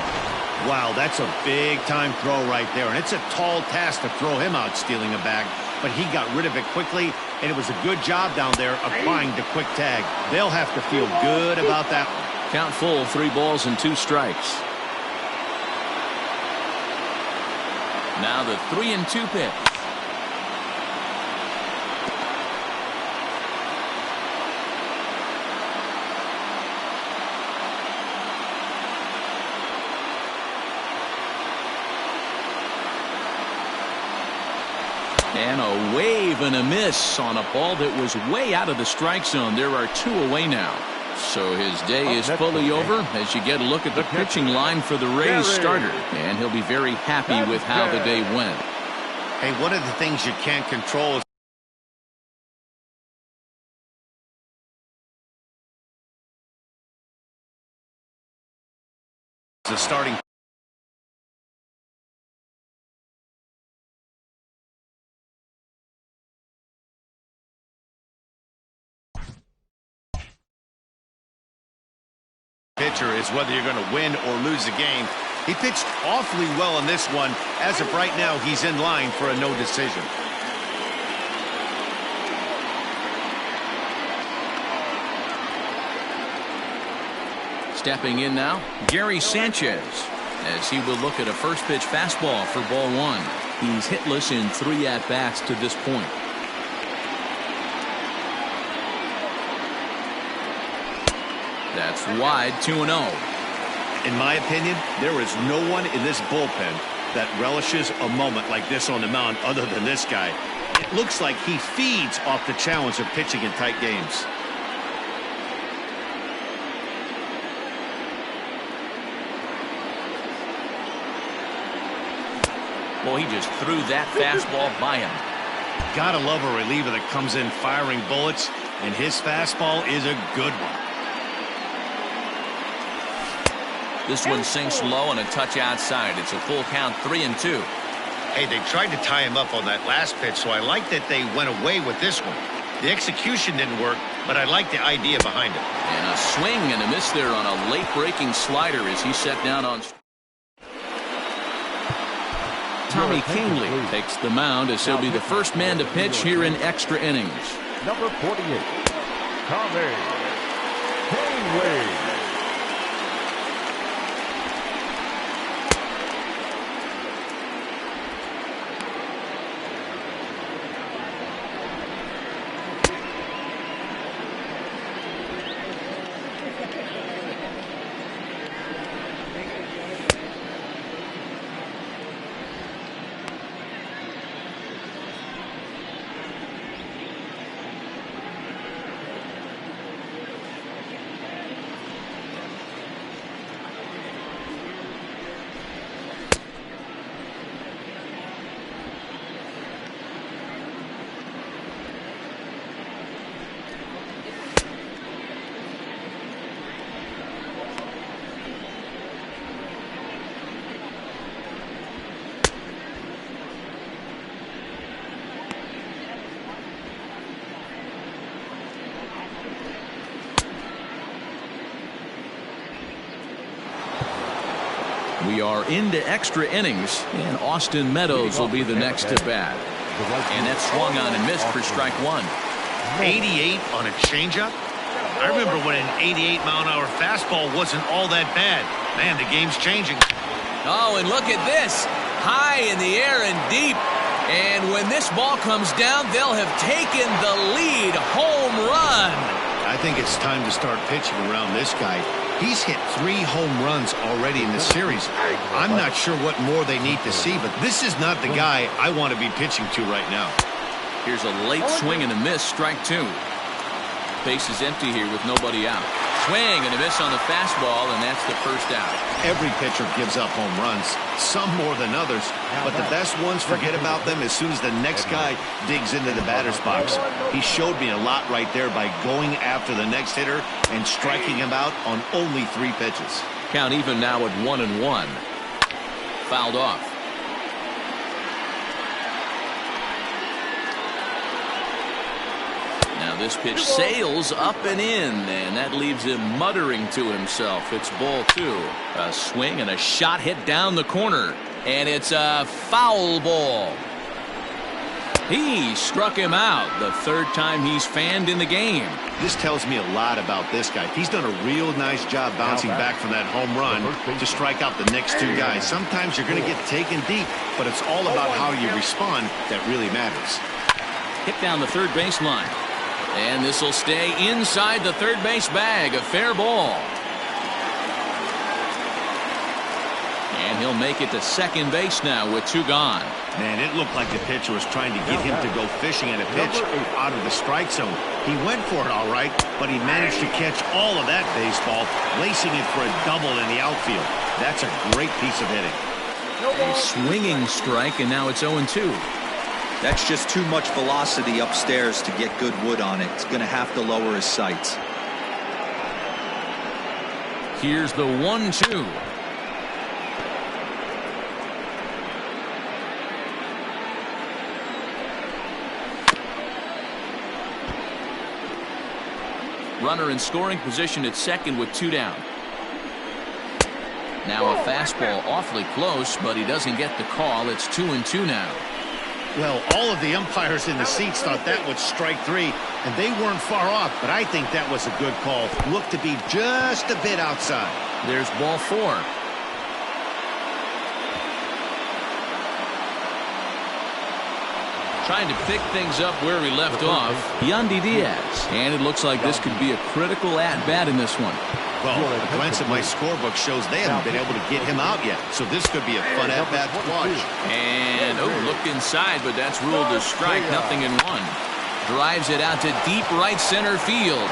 Wow, that's a big-time throw right there, and it's a tall task to throw him out stealing a bag, but he got rid of it quickly, and it was a good job down there applying the quick tag. They'll have to feel good about that one. Count full, 3 balls and 2 strikes. Now the 3-2 pitch. And a wave and a miss on a ball that was way out of the strike zone. There are 2 away now. So his day is fully over as you get a look at the pitching line for the Rays starter. And he'll be very happy with how the day went. Hey, one of the things you can't control is the starting pitcher is whether you're going to win or lose the game. He pitched awfully well in this one. As of right now, he's in line for a no decision. Stepping in now, Gary Sanchez, as he will look at a first pitch fastball for ball 1. He's hitless in 3 at-bats to this point. That's wide, 2-0. In my opinion, there is no one in this bullpen that relishes a moment like this on the mound other than this guy. It looks like he feeds off the challenge of pitching in tight games. Well, he just threw that fastball by him. Gotta love a reliever that comes in firing bullets, and his fastball is a good one. This one sinks low and a touch outside. It's a full count, 3-2. Hey, they tried to tie him up on that last pitch, so I like that they went away with this one. The execution didn't work, but I like the idea behind it. And a swing and a miss there on a late-breaking slider as he set down on. Tommy Canely takes the mound as he'll be the first man to pitch here in extra innings. Number 48, Tommy Canely. We are into extra innings, and Austin Meadows will be the next to bat. And that swung on and missed for strike one. 88 on a changeup? I remember when an 88-mile-an-hour fastball wasn't all that bad. Man, the game's changing. Oh, and look at this. High in the air and deep. And when this ball comes down, they'll have taken the lead. Home run. I think it's time to start pitching around this guy. He's hit 3 home runs already in the series. I'm not sure what more they need to see, but this is not the guy I want to be pitching to right now. Here's a late swing and a miss, strike two. Base is empty here with nobody out. Swing and a miss on the fastball, and that's the first out. Every pitcher gives up home runs, some more than others, but the best ones forget about them as soon as the next guy digs into the batter's box. He showed me a lot right there by going after the next hitter and striking him out on only 3 pitches. Count even now at 1-1. Fouled off. Now this pitch sails up and in, and that leaves him muttering to himself. It's ball 2. A swing and a shot hit down the corner, and it's a foul ball. He struck him out the 3rd time he's fanned in the game. This tells me a lot about this guy. He's done a real nice job bouncing back from that home run to strike out the next 2 guys. Sometimes you're going to get taken deep, but it's all about how you respond that really matters. Hit down the third baseline. And this will stay inside the third base bag. A fair ball. And he'll make it to second base now with 2 gone. Man, it looked like the pitcher was trying to get him to go fishing at a pitch out of the strike zone. He went for it all right, but he managed to catch all of that baseball, lacing it for a double in the outfield. That's a great piece of hitting. A swinging strike, and now it's 0-2. That's just too much velocity upstairs to get good wood on it. It's going to have to lower his sights. Here's the 1-2. Runner in scoring position at second with 2 down. Now a fastball awfully close, but he doesn't get the call. It's 2-2 now. Well, all of the umpires in the seats thought that was strike 3, and they weren't far off, but I think that was a good call. Looked to be just a bit outside. There's ball 4. Trying to pick things up where we left off, Yandy Diaz. And it looks like this could be a critical at-bat in this one. Well, a glance at my scorebook shows they haven't been able to get him out yet, so this could be a fun at-bat to watch. And, look inside, but that's ruled a strike, 0-1. Drives it out to deep right center field.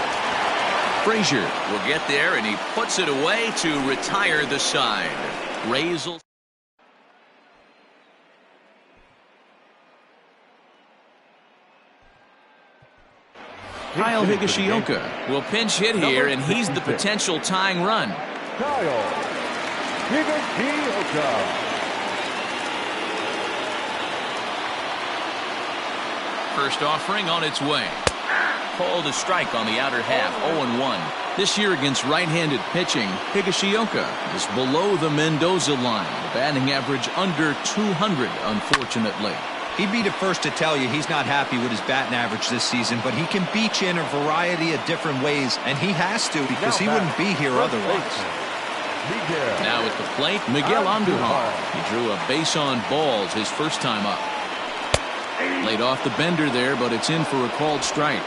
Frazier will get there, and he puts it away to retire the side. Rays will... Kyle Higashioka will pinch hit here, and he's the potential tying run. Kyle Higashioka. First offering on its way. called a strike on the outer half, 0-1. This year against right-handed pitching, Higashioka is below the Mendoza line. The batting average under 200, unfortunately. He'd be the first to tell you he's not happy with his batting average this season, but he can beat you in a variety of different ways, and he has to because he wouldn't be here otherwise. Now at the plate, Miguel Andujar. He drew a base on balls his first time up. Laid off the bender there, but it's in for a called strike.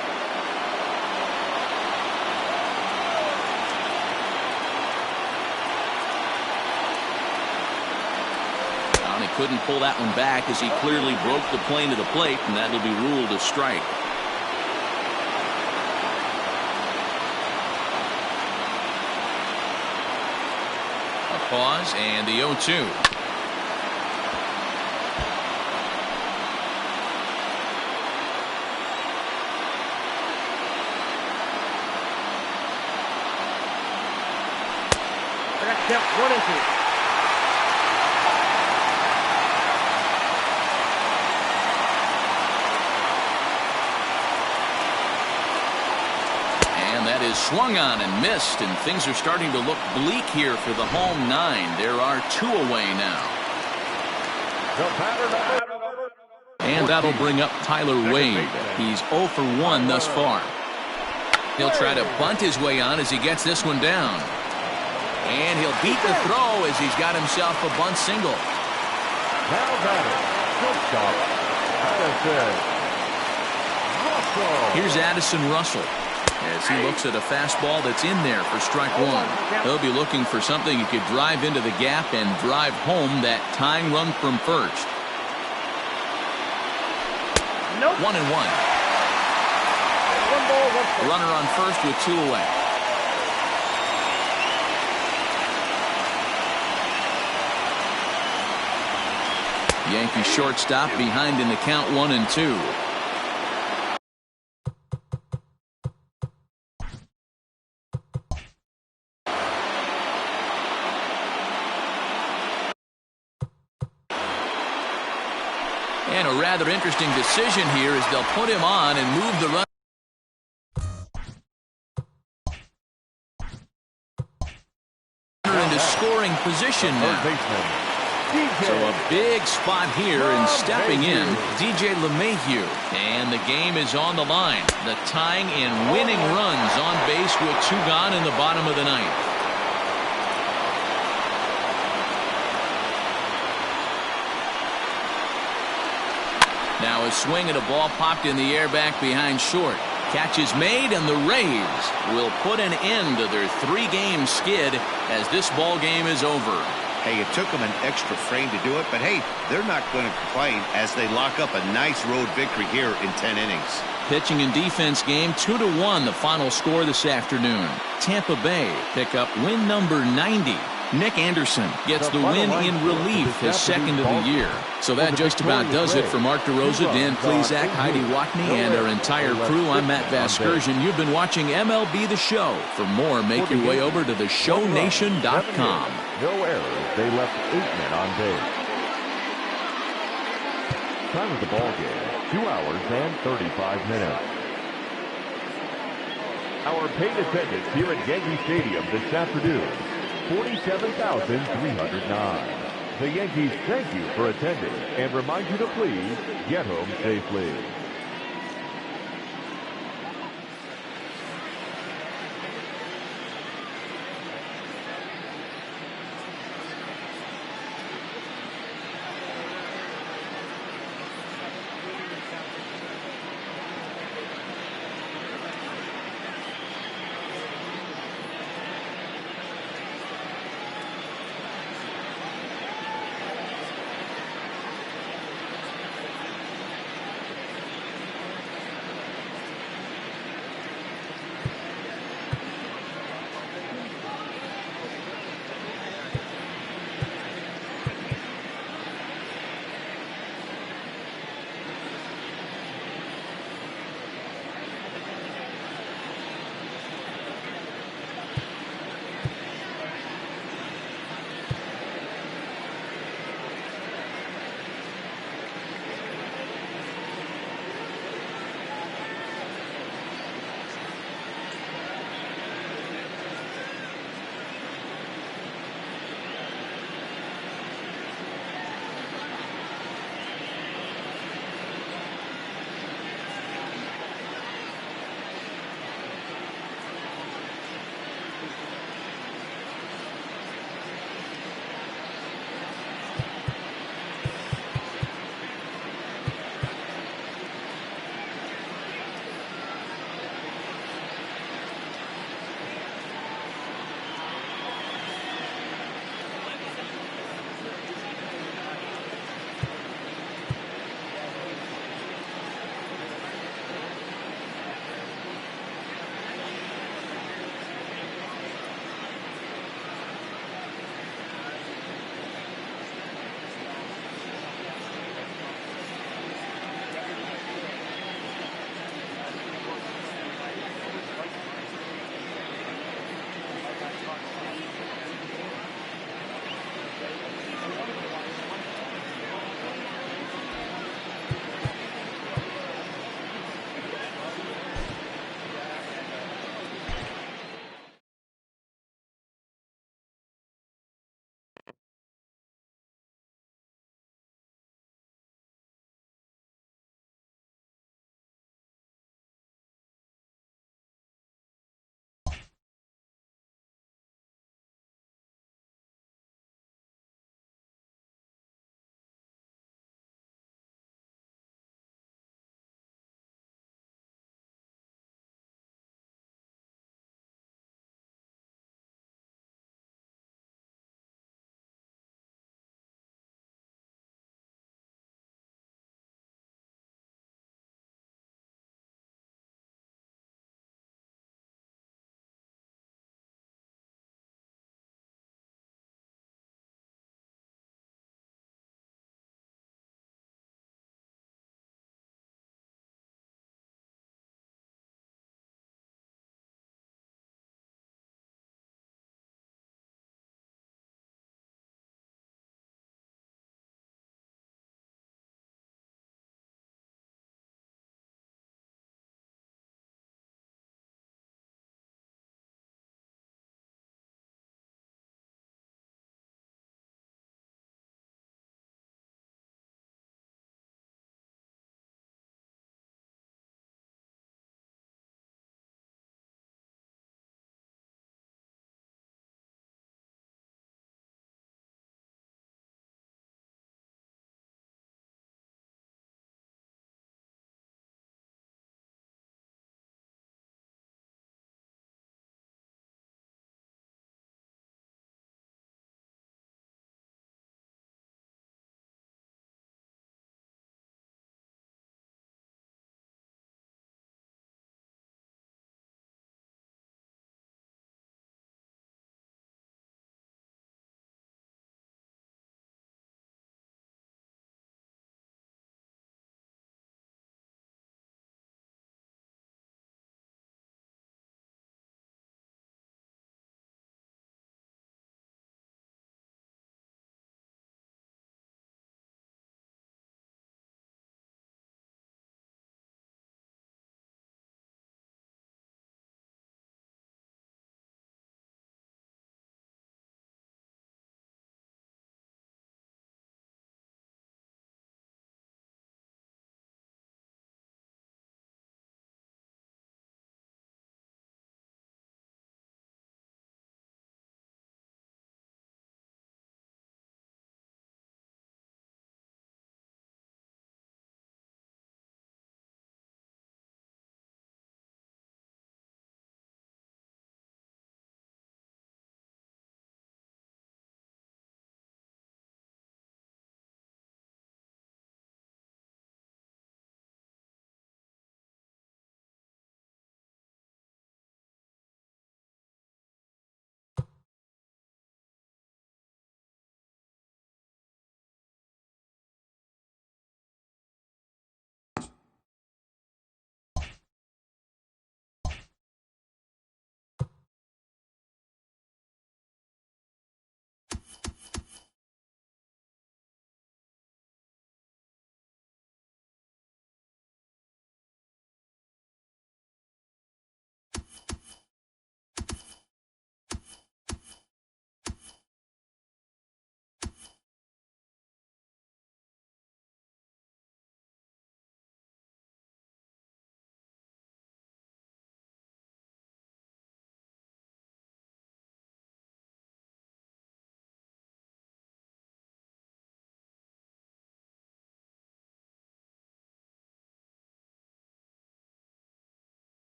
He couldn't pull that one back as he clearly broke the plane to the plate, and that'll be ruled a strike. A pause and the 0-2. That's 1-2. That is swung on and missed, and things are starting to look bleak here for the home 9. There are 2 away now. And that'll bring up Tyler Wade. He's 0 for 1 thus far. He'll try to bunt his way on as he gets this one down. And he'll beat the throw as he's got himself a bunt single. Now batter, shortstop, Addison Russell. Here's Addison Russell as he looks at a fastball that's in there for strike 1. He'll be looking for something he could drive into the gap and drive home that tying run from first. Nope. 1-1. 1 ball, 1 strike. Runner on first with 2 away. Yankee shortstop behind in the count 1-2. And a rather interesting decision here as they'll put him on and move the run into scoring position now. So a big spot here, and stepping in, DJ LeMahieu. And the game is on the line. The tying and winning runs on base with 2 gone in the bottom of the 9th. Now a swing and a ball popped in the air back behind short. Catch is made, and the Rays will put an end to their 3-game skid as this ball game is over. Hey, it took them an extra frame to do it, but hey, they're not going to complain as they lock up a nice road victory here in 10 innings. Pitching and defense game 2-1, the final score this afternoon. Tampa Bay pick up win number 90. Nick Anderson gets the win in relief, his 2nd of the year. So that just about does it for Mark DeRosa, Dan Plesac, Heidi Watney, and our entire crew. I'm Matt Vasgersian. You've been watching MLB The Show. For more, make your way over to theshownation.com. No errors. They left 8 men on base. Time of the ball game, 2 hours and 35 minutes. Our paid attendance here at Yankee Stadium this afternoon, 47,309. The Yankees thank you for attending and remind you to please get home safely.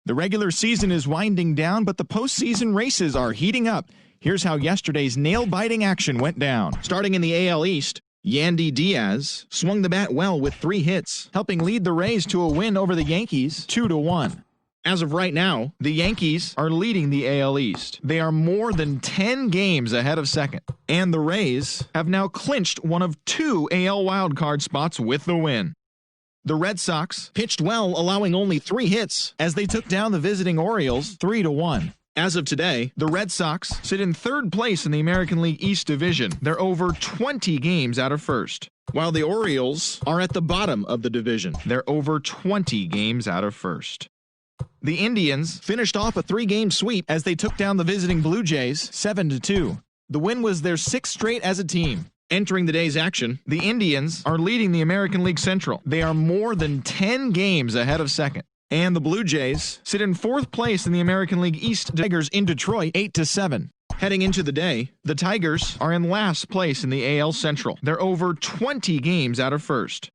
The regular season is winding down, but the postseason races are heating up. Here's how yesterday's nail-biting action went down. Starting in the AL East, Yandy Diaz swung the bat well with 3 hits, helping lead the Rays to a win over the Yankees 2-1. As of right now, the Yankees are leading the AL East. They are more than 10 games ahead of second. And the Rays have now clinched one of 2 AL wildcard spots with the win. The Red Sox pitched well, allowing only 3 hits as they took down the visiting Orioles 3-1. As of today, the Red Sox sit in 3rd place in the American League East Division. They're over 20 games out of first, while the Orioles are at the bottom of the division. They're over 20 games out of first. The Indians finished off a 3-game sweep as they took down the visiting Blue Jays 7-2. The win was their 6th straight as a team. Entering the day's action, the Indians are leading the American League Central. They are more than 10 games ahead of second. And the Blue Jays sit in 4th place in the American League East. Tigers in Detroit 8-7. Heading into the day, the Tigers are in last place in the AL Central. They're over 20 games out of first.